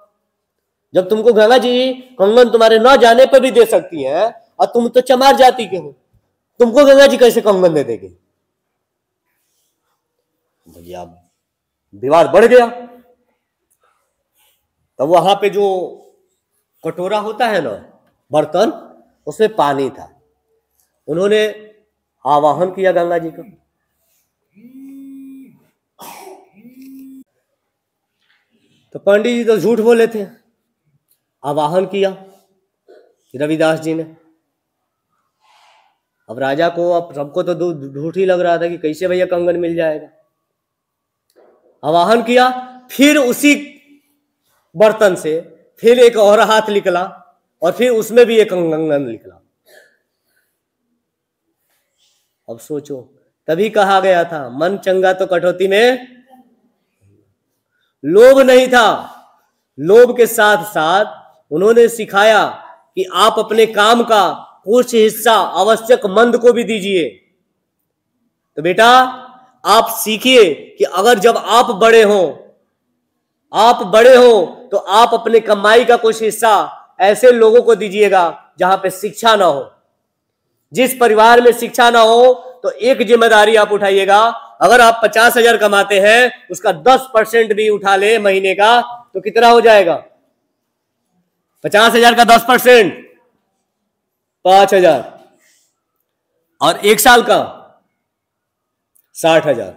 जब तुमको गंगा जी कंगन तुम्हारे न जाने पर भी दे सकती है और तुम तो चमार जाति के हो, तुमको गंगा जी कैसे कंगन दे देगी? भैया विवाद बढ़ गया। तब वहां पे जो कटोरा होता है ना, बर्तन, उसमें पानी था। उन्होंने आवाहन किया गंगा जी का। तो पंडित जी तो झूठ बोले थे, आवाहन किया रविदास जी ने। अब राजा को, अब सबको तो झूठ ही लग रहा था कि कैसे भैया कंगन मिल जाएगा। आवाहन किया, फिर उसी बर्तन से फिर एक और हाथ निकला और फिर उसमें भी एक कंगन निकला। अब सोचो, तभी कहा गया था मन चंगा तो कटौती में। लोभ नहीं था, लोभ के साथ साथ उन्होंने सिखाया कि आप अपने काम का कुछ हिस्सा आवश्यक मंद को भी दीजिए। तो बेटा आप सीखिए कि अगर जब आप बड़े हो तो आप अपने कमाई का कुछ हिस्सा ऐसे लोगों को दीजिएगा जहां पे शिक्षा ना हो। जिस परिवार में शिक्षा ना हो तो एक जिम्मेदारी आप उठाइएगा, अगर आप 50,000 कमाते हैं उसका 10% भी उठा ले महीने का तो कितना हो जाएगा? 50,000 का 10% 5,000 और एक साल का 60,000।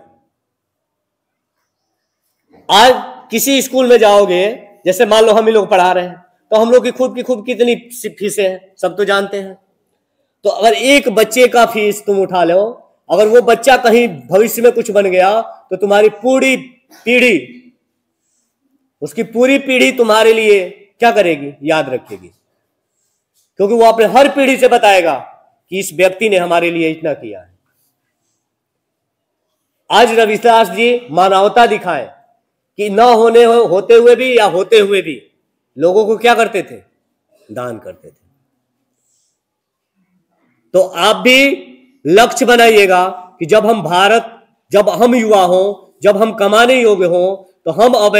आज किसी स्कूल में जाओगे, जैसे मान लो हम ही लोग पढ़ा रहे हैं, तो हम लोग की खूब कितनी फीसें हैं सब तो जानते हैं। तो अगर एक बच्चे का फीस तुम उठा लो, अगर वो बच्चा कहीं भविष्य में कुछ बन गया तो तुम्हारी पूरी पीढ़ी, उसकी पूरी पीढ़ी तुम्हारे लिए क्या करेगी? याद रखेगी, क्योंकि वो अपने हर पीढ़ी से बताएगा कि इस व्यक्ति ने हमारे लिए इतना किया है। आज रविदास जी मानवता दिखाएं कि न होते हुए भी या होते हुए भी लोगों को क्या करते थे? दान करते थे। तो आप भी लक्ष्य बनाइएगा कि जब हम युवा हो, जब हम कमाने योग्य हो, तो हम अब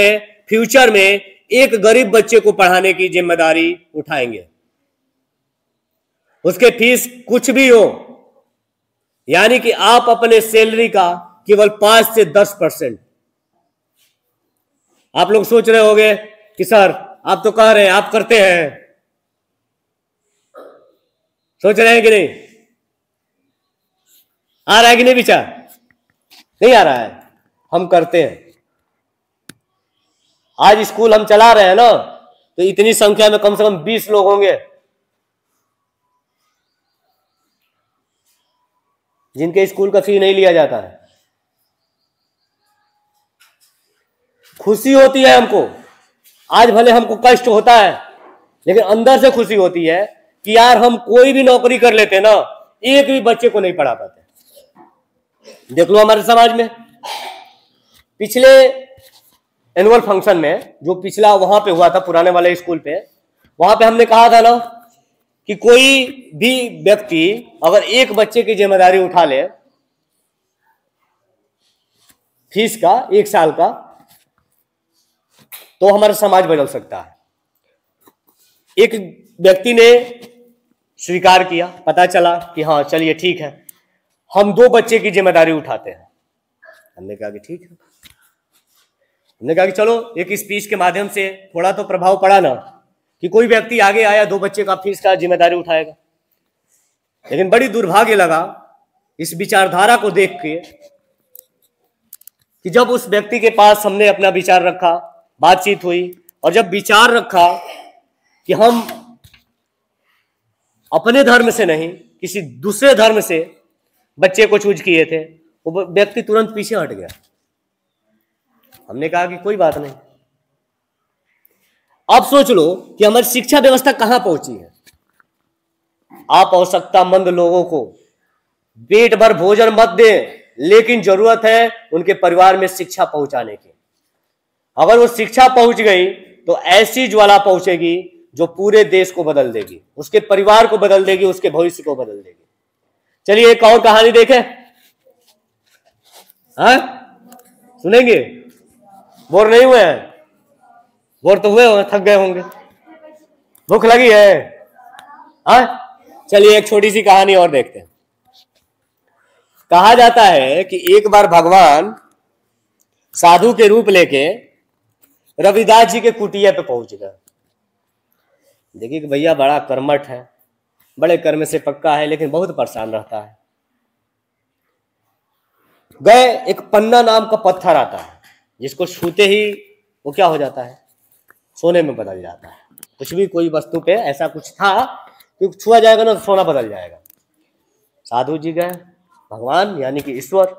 फ्यूचर में एक गरीब बच्चे को पढ़ाने की जिम्मेदारी उठाएंगे। उसके फीस कुछ भी हो, यानी कि आप अपने सैलरी का केवल 5 से 10%। आप लोग सोच रहे होंगे कि सर आप तो कह रहे हैं, आप करते हैं, सोच रहे हैं कि नहीं? आ रहा है कि नहीं विचार? नहीं आ रहा है? हम करते हैं। आज स्कूल हम चला रहे हैं ना, तो इतनी संख्या में कम से कम 20 लोग होंगे जिनके स्कूल का फी नहीं लिया जाता है। खुशी होती है हमको, आज भले हमको कष्ट होता है, लेकिन अंदर से खुशी होती है कि यार हम कोई भी नौकरी कर लेते ना, एक भी बच्चे को नहीं पढ़ा पाते। देख लो हमारे समाज में पिछले एनुअल फंक्शन में, जो पिछला वहां पे हुआ था पुराने वाले स्कूल पे, वहां पे हमने कहा था ना कि कोई भी व्यक्ति अगर एक बच्चे की जिम्मेदारी उठा ले फीस का 1 साल का, तो हमारा समाज बदल सकता है। एक व्यक्ति ने स्वीकार किया, पता चला कि हाँ चलिए ठीक है, हम 2 बच्चे की जिम्मेदारी उठाते हैं। हमने कहा कि ठीक है, हमने कहा कि चलो एक स्पीच के माध्यम से थोड़ा तो प्रभाव पड़ा ना, कि कोई व्यक्ति आगे आया 2 बच्चे का फीस का जिम्मेदारी उठाएगा। लेकिन बड़ी दुर्भाग्य लगा इस विचारधारा को देख के कि जब उस व्यक्ति के पास हमने अपना विचार रखा, बातचीत हुई, और जब विचार रखा कि हम अपने धर्म से नहीं किसी दूसरे धर्म से बच्चे को चूज किए थे, वो व्यक्ति तुरंत पीछे हट गया। हमने कहा कि कोई बात नहीं। अब सोच लो कि हमारी शिक्षा व्यवस्था कहां पहुंची है। आप आवश्यकतामंद लोगों को पेट भर भोजन मत दें, लेकिन जरूरत है उनके परिवार में शिक्षा पहुंचाने की। अगर वो शिक्षा पहुंच गई तो ऐसी ज्वाला पहुंचेगी जो पूरे देश को बदल देगी, उसके परिवार को बदल देगी, उसके भविष्य को बदल देगी। चलिए एक और कहानी देखें। हाँ सुनेंगे? बोर नहीं हुए हैं? बोर तो हुए होंगे, थक गए होंगे, भूख लगी है। हाँ चलिए एक छोटी सी कहानी और देखते हैं। कहा जाता है कि एक बार भगवान साधु के रूप लेके रविदास जी के कुटिया पे पहुंच गए। देखिए कि भैया बड़ा कर्मठ है, बड़े कर्म से पक्का है, लेकिन बहुत परेशान रहता है। गए, एक पन्ना नाम का पत्थर आता है जिसको छूते ही वो क्या हो जाता है, सोने में बदल जाता है। कुछ भी कोई वस्तु पे ऐसा कुछ था कि छुआ जाएगा ना तो सोना बदल जाएगा। साधु जी गए, भगवान यानी कि ईश्वर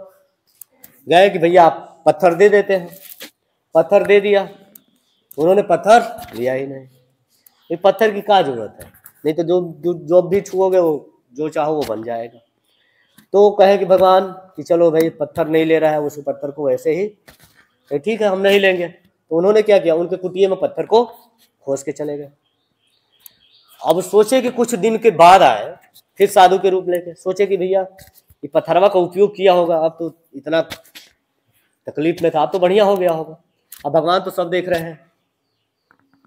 गए कि भैया आप पत्थर दे देते हैं। पत्थर दे दिया, उन्होंने पत्थर लिया ही नहीं। ये पत्थर की क्या जरूरत है, नहीं तो जो भी छुओगे वो जो चाहो वो बन जाएगा। तो कहे कि भगवान कि चलो भाई पत्थर नहीं ले रहा है, उस पत्थर को ऐसे ही, ठीक है हम नहीं लेंगे। तो उन्होंने क्या किया, उनके कुटिया में पत्थर को खोस के चले गए। अब सोचे कि कुछ दिन के बाद आए फिर साधु के रूप लेके, सोचे कि भैया ये पत्थरवा का उपयोग किया होगा, अब तो इतना तकलीफ में था, अब तो बढ़िया हो गया होगा। अब भगवान तो सब देख रहे हैं,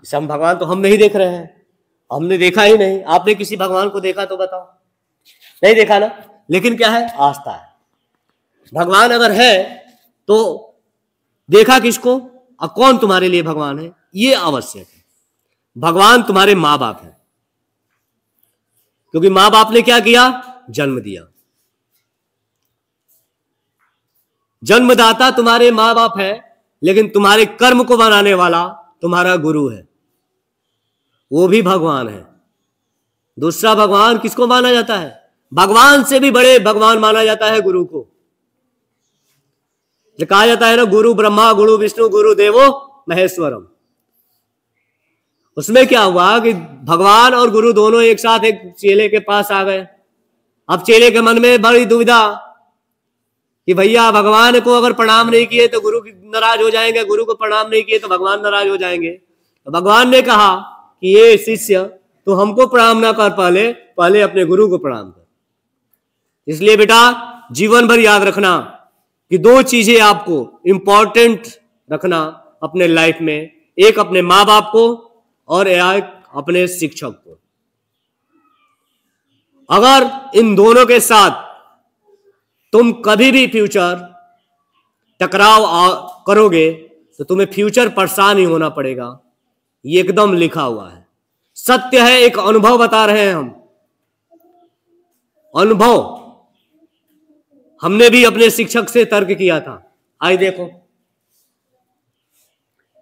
हम भगवान तो हम नहीं देख रहे हैं, हमने देखा ही नहीं। आपने किसी भगवान को देखा तो बताओ, नहीं देखा ना। लेकिन क्या है, आस्था है। भगवान अगर है तो देखा किसको और कौन तुम्हारे लिए भगवान है, ये आवश्यक है। भगवान तुम्हारे माँ बाप है, क्योंकि माँ बाप ने क्या किया, जन्म दिया। जन्मदाता तुम्हारे माँ बाप है, लेकिन तुम्हारे कर्म को बनाने वाला तुम्हारा गुरु है, वो भी भगवान है। दूसरा भगवान किसको माना जाता है, भगवान से भी बड़े भगवान माना जाता है गुरु को। जो कहा जाता है ना, गुरु ब्रह्मा गुरु विष्णु गुरु देवो महेश्वरम। उसमें क्या हुआ कि भगवान और गुरु दोनों एक साथ एक चेले के पास आ गए। अब चेले के मन में बड़ी दुविधा कि भैया भगवान को अगर प्रणाम नहीं किए तो गुरु नाराज हो जाएंगे, गुरु को प्रणाम नहीं किए तो भगवान नाराज हो जाएंगे। तो भगवान ने कहा कि ये शिष्य तो हमको प्रणाम ना कर, पहले अपने गुरु को प्रणाम कर। इसलिए बेटा जीवन भर याद रखना कि 2 चीजें आपको इंपॉर्टेंट रखना अपने लाइफ में, एक अपने माँ बाप को और एक अपने शिक्षक को। अगर इन दोनों के साथ तुम कभी भी फ्यूचर टकराव करोगे तो तुम्हें फ्यूचर परेशान ही होना पड़ेगा, ये एकदम लिखा हुआ है, सत्य है। एक अनुभव बता रहे हैं हम, अनुभव हमने भी अपने शिक्षक से तर्क किया था। आज देखो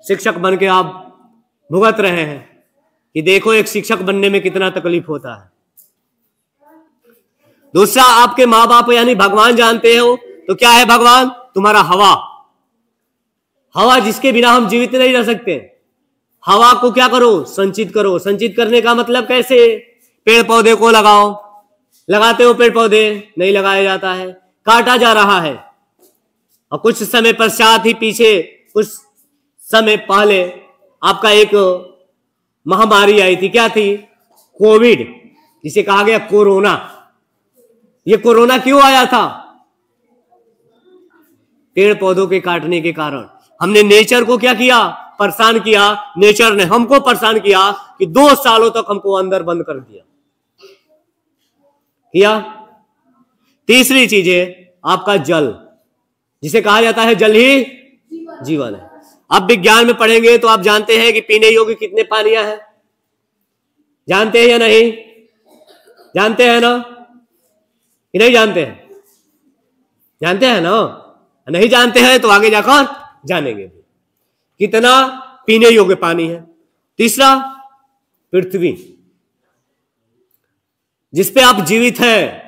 शिक्षक बन के आप भुगत रहे हैं कि देखो एक शिक्षक बनने में कितना तकलीफ होता है। दूसरा, आपके माँ बाप यानी भगवान जानते हो तो क्या है भगवान, तुम्हारा हवा, हवा जिसके बिना हम जीवित नहीं रह सकते। हवा को क्या करो, संचित करो। संचित करने का मतलब कैसे, पेड़ पौधे को लगाओ, लगाते हो पेड़ पौधे, नहीं लगाया जाता है। काटा जा रहा है। और कुछ समय पश्चात ही पीछे कुछ समय पहले आपका एक महामारी आई थी। क्या थी? कोविड, जिसे कहा गया कोरोना। ये कोरोना क्यों आया था? पेड़ पौधों के काटने के कारण। हमने नेचर को क्या किया? परेशान किया। नेचर ने हमको परेशान किया कि 2 सालों तक हमको अंदर बंद कर दिया। तीसरी चीज है आपका जल, जिसे कहा जाता है जल ही जीवन है। अब विज्ञान में पढ़ेंगे तो आप जानते हैं कि पीने योग्य कितने पानियां हैं? जानते हैं या नहीं? जानते हैं ना कि नहीं जानते हैं? जानते हैं ना? नहीं जानते हैं तो आगे जाकर जानेंगे कितना पीने योग्य पानी है। तीसरा, पृथ्वी जिस पे आप जीवित हैं,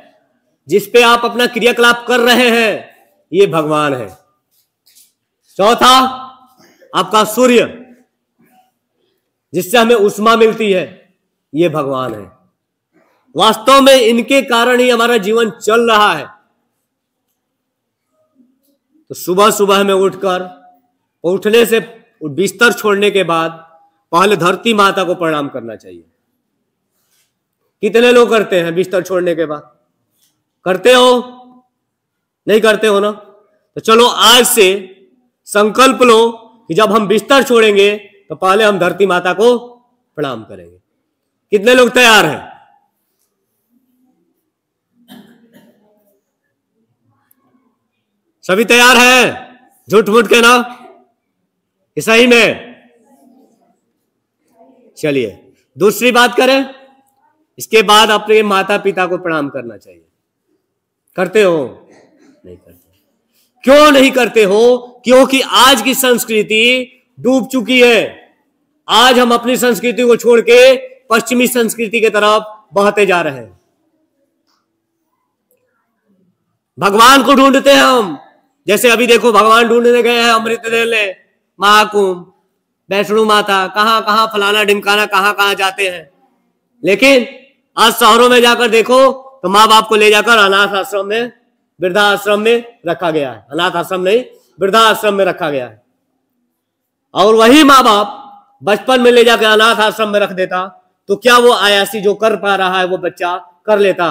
जिस पे आप अपना क्रियाकलाप कर रहे हैं, ये भगवान है। चौथा, आपका सूर्य, जिससे हमें ऊष्मा मिलती है, ये भगवान है। वास्तव में इनके कारण ही हमारा जीवन चल रहा है। तो सुबह सुबह हमें उठने से बिस्तर छोड़ने के बाद पहले धरती माता को प्रणाम करना चाहिए। कितने लोग करते हैं बिस्तर छोड़ने के बाद? करते हो? नहीं करते हो ना? तो चलो आज से संकल्प लो कि जब हम बिस्तर छोड़ेंगे तो पहले हम धरती माता को प्रणाम करेंगे। कितने लोग तैयार हैं? सभी तैयार हैं? झूठ मूठ के ना? सही में? चलिए दूसरी बात करें। इसके बाद अपने माता पिता को प्रणाम करना चाहिए। करते हो? नहीं करते। क्यों नहीं करते हो? क्योंकि आज की संस्कृति डूब चुकी है। आज हम अपनी संस्कृति को छोड़ के पश्चिमी संस्कृति की तरफ बहते जा रहे हैं। भगवान को ढूंढते हैं हम। जैसे अभी देखो, भगवान ढूंढने गए हैं अमृत वेले, महाकुंभ, वैष्णो माता, कहां कहां फलाना ढिमकाना, कहां कहां जाते हैं। लेकिन आज शहरों में जाकर देखो तो माँ बाप को ले जाकर अनाथ आश्रम में, वृद्धाश्रम में रखा गया है। अनाथ आश्रम नहीं, वृद्धाश्रम में रखा गया है। और वही माँ बाप बचपन में ले जाकर अनाथ आश्रम में रख देता तो क्या वो आयासी जो कर पा रहा है वो बच्चा कर लेता?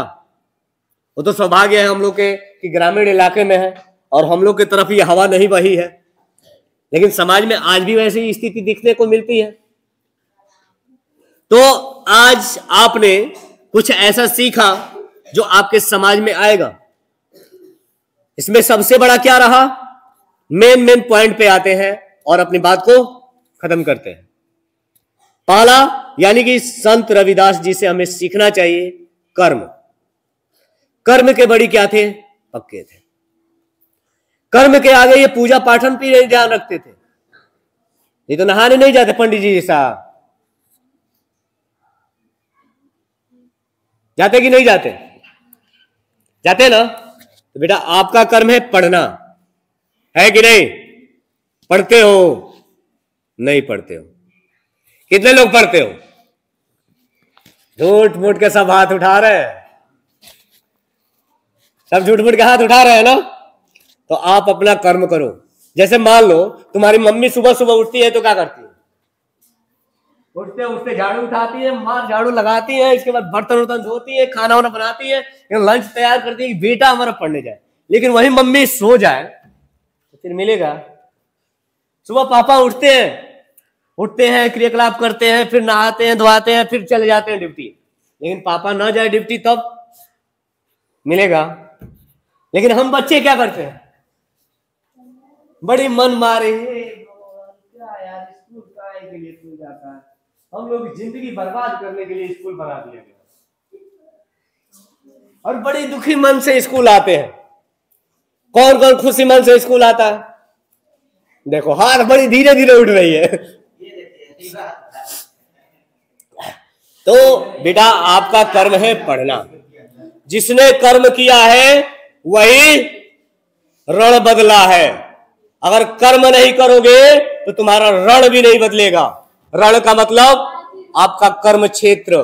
वो तो सौभाग्य है हम लोग के कि ग्रामीण इलाके में है और हम लोग की तरफ ये हवा नहीं बही है। लेकिन समाज में आज भी वैसी स्थिति दिखने को मिलती है। तो आज आपने कुछ ऐसा सीखा जो आपके समाज में आएगा। इसमें सबसे बड़ा क्या रहा? मेन पॉइंट पे आते हैं और अपनी बात को खत्म करते हैं। पहला, यानी कि संत रविदास जी से हमें सीखना चाहिए कर्म। कर्म के बड़ी क्या थे? पक्के थे। कर्म के आगे ये पूजा पाठन पे ध्यान रखते थे। ये तो नहाने नहीं जाते पंडित जी साहब। जाते कि नहीं जाते? जाते ना? तो बेटा आपका कर्म है पढ़ना, है कि नहीं? पढ़ते हो? नहीं पढ़ते हो। कितने लोग पढ़ते हो? झूठ मूठ के सब हाथ उठा रहे हैं। सब झूठ मूठ के हाथ उठा रहे हैं ना? तो आप अपना कर्म करो। जैसे मान लो तुम्हारी मम्मी सुबह सुबह उठती है तो क्या करती है? उठते उठते झाड़ू उठाती है, मार झाड़ू लगाती है, इसके बाद बर्तन वर्तन धोती है, खाना वाना बनाती है, लंच तैयार करती है कि बेटा हमारा पढ़ने जाए। लेकिन वही मम्मी सो जाए तो फिर मिलेगा? सुबह पापा उठते हैं, क्रियाकलाप करते हैं, फिर नहाते हैं, धोआते हैं, फिर चले जाते हैं ड्यूटी। लेकिन पापा ना जाए ड्यूटी तब मिलेगा? लेकिन हम बच्चे क्या करते हैं? बड़ी मन मारे, क्या यार स्कूल काय के लिए स्कूल जाता है। हम लोग जिंदगी बर्बाद करने के लिए स्कूल बना दिया गया और बड़ी दुखी मन से स्कूल आते हैं। कौन कौन खुशी मन से स्कूल आता है? देखो हाथ बड़ी धीरे धीरे उठ रही है। तो बेटा आपका कर्म है पढ़ना। जिसने कर्म किया है वही रण बदला है। अगर कर्म नहीं करोगे तो तुम्हारा रण भी नहीं बदलेगा। रण का मतलब आपका कर्म क्षेत्र,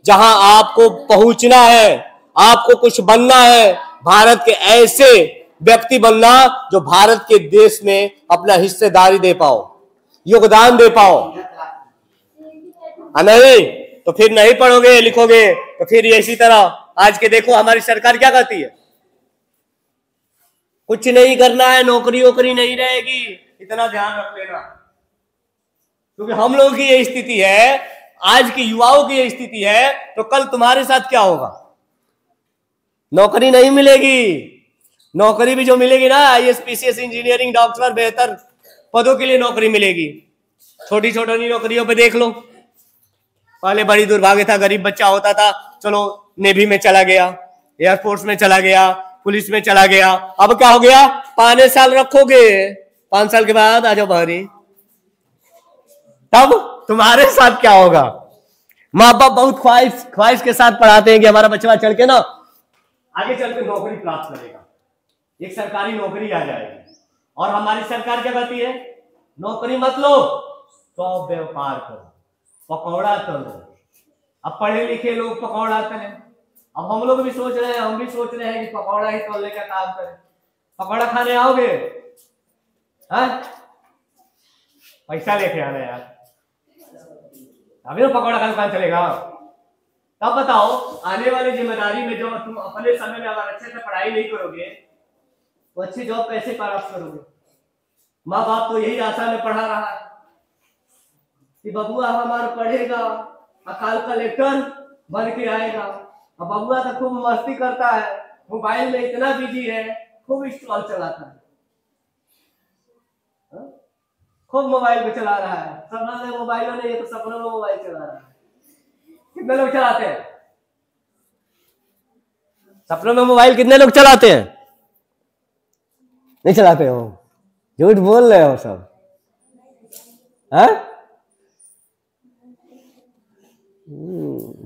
जहां आपको पहुंचना है, आपको कुछ बनना है, भारत के ऐसे व्यक्ति बनना जो भारत के देश में अपना हिस्सेदारी दे पाओ, योगदान दे पाओ। नहीं तो फिर नहीं पढ़ोगे लिखोगे तो फिर इसी तरह आज के देखो हमारी सरकार क्या कहती है, कुछ नहीं करना है, नौकरी वोकरी नहीं रहेगी, इतना ध्यान रख लेना। क्योंकि हम लोगों की ये स्थिति है, आज की युवाओं की ये स्थिति है, तो कल तुम्हारे साथ क्या होगा? नौकरी नहीं मिलेगी। नौकरी भी जो मिलेगी ना, आईएएस पीसीएस इंजीनियरिंग डॉक्टर बेहतर पदों के लिए नौकरी मिलेगी। छोटी छोटी नौकरियों पे देख लो, पहले बड़ी दुर्भाग्य था, गरीब बच्चा होता था चलो नेवी में चला गया, एयरफोर्स में चला गया, पुलिस में चला गया। अब क्या हो गया, 5 साल रखोगे, 5 साल के बाद आ जाओ बाहरी। तब तुम्हारे साथ क्या होगा? माँ बाप बहुत ख्वाहिश के साथ पढ़ाते हैं कि हमारा बच्चा चढ़ के ना आगे चल के नौकरी प्राप्त करेगा, एक सरकारी नौकरी आ जाएगी। और हमारी सरकार क्या कहती है, नौकरी मत लो तो व्यापार करो, पकौड़ा तलो। अब पढ़े लिखे लोग पकौड़ा तले, अब हम लोग भी सोच रहे हैं, हम भी सोच रहे हैं कि पकौड़ा ही तोलने का काम करें। पकौड़ा खाने आओगे? हाँ, पैसा लेके आना यार, अभी तो पकौड़ा का दुकान चलेगा। तब बताओ आने वाली जिम्मेदारी में जब तुम अपने समय में अगर अच्छे से पढ़ाई नहीं करोगे तो अच्छी जॉब कैसे प्राप्त करोगे? माँ बाप तो यही आशा में पढ़ा रहा है कि बबुआ हमारा पढ़ेगा, अकाल कलेक्टर बन के आएगा। अब बबुआ तो खूब मस्ती करता है, मोबाइल में इतना बिजी है, खूब स्टॉल चलाता है, खूब मोबाइल पे चला रहा है। सपना में मोबाइल नहीं है तो सपनों में मोबाइल चला रहा है। कितने लोग चलाते हैं सपनों में मोबाइल? कितने लोग चलाते हैं? नहीं चलाते हो, झूठ बोल रहे हो सब। हाँ,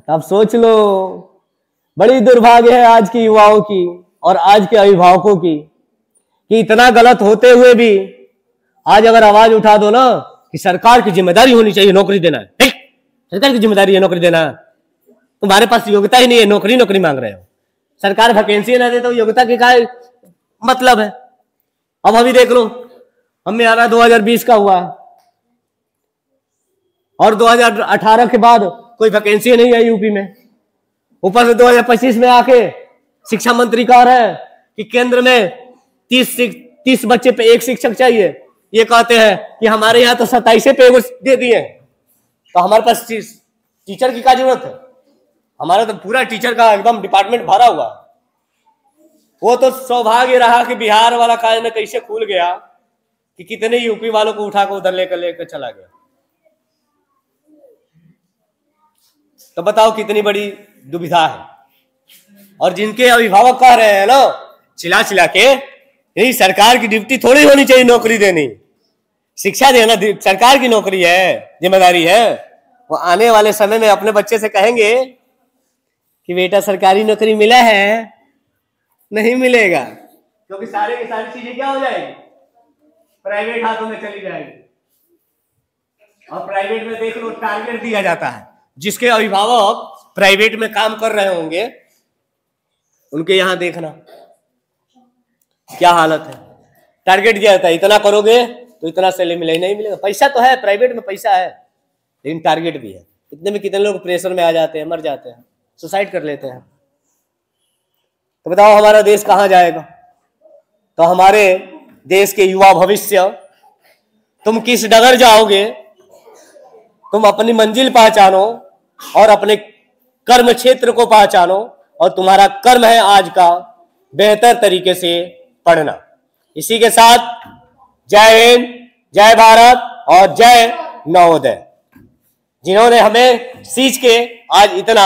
अब सोच लो, बड़ी दुर्भाग्य है आज की युवाओं की और आज के अभिभावकों की कि इतना गलत होते हुए भी आज अगर आवाज उठा दो ना कि सरकार की जिम्मेदारी होनी चाहिए नौकरी देना है, सरकार की जिम्मेदारी है नौकरी देना, तुम्हारे पास योग्यता ही नहीं है, नौकरी मांग रहे हो, सरकार वैकेंसी ना दे तो योग्यता की क्या मतलब है? अब अभी देख लो, हमें आ रहा 2020 का हुआ और 2018 के बाद कोई वैकेंसी नहीं है यूपी में। ऊपर से 2025 में आके शिक्षा मंत्री कह रहे हैं कि केंद्र में 30 बच्चे पे एक शिक्षक चाहिए। ये कहते हैं कि हमारे यहाँ तो 27 पे दे दिए, तो हमारे पास टीचर की क्या जरूरत है? हमारा तो पूरा टीचर का एकदम डिपार्टमेंट भरा हुआ। वो तो सौभाग्य रहा कि बिहार वाला कार्य ने कैसे खुल गया कि कितने यूपी वालों को उठाकर उधर लेकर चला गया। तो बताओ कितनी बड़ी दुविधा है। और जिनके अभिभावक कह रहे हैं ना चिल्ला चिल्ला के, यही सरकार की ड्यूटी थोड़ी होनी चाहिए नौकरी देनी, शिक्षा देना सरकार की नौकरी है, जिम्मेदारी है। वो आने वाले समय में अपने बच्चे से कहेंगे कि बेटा सरकारी नौकरी मिला है, नहीं मिलेगा, क्योंकि सारे की सारी चीजें क्या हो जाएगी, प्राइवेट हाथों में चली जाएगी। और प्राइवेट में देख लो टारगेट दिया जाता है, जिसके अभिभावक प्राइवेट में काम कर रहे होंगे उनके यहां देखना क्या हालत है। टारगेट दिया जाता है, इतना करोगे तो इतना सैलरी मिलेगा, नहीं मिलेगा। पैसा तो है, प्राइवेट में पैसा है, लेकिन टारगेट भी है। इतने में कितने लोग प्रेशर में आ जाते हैं, मर जाते हैं, सुसाइड कर लेते हैं। तो बताओ हमारा देश कहां जाएगा? तो हमारे देश के युवा भविष्य, तुम किस डगर जाओगे, तुम अपनी मंजिल पहचानो और अपने कर्म क्षेत्र को पहचानो। और तुम्हारा कर्म है आज का बेहतर तरीके से पढ़ना। इसी के साथ जय हिंद, जय भारत और जय नवोदय। जिन्होंने हमें सींच के आज इतना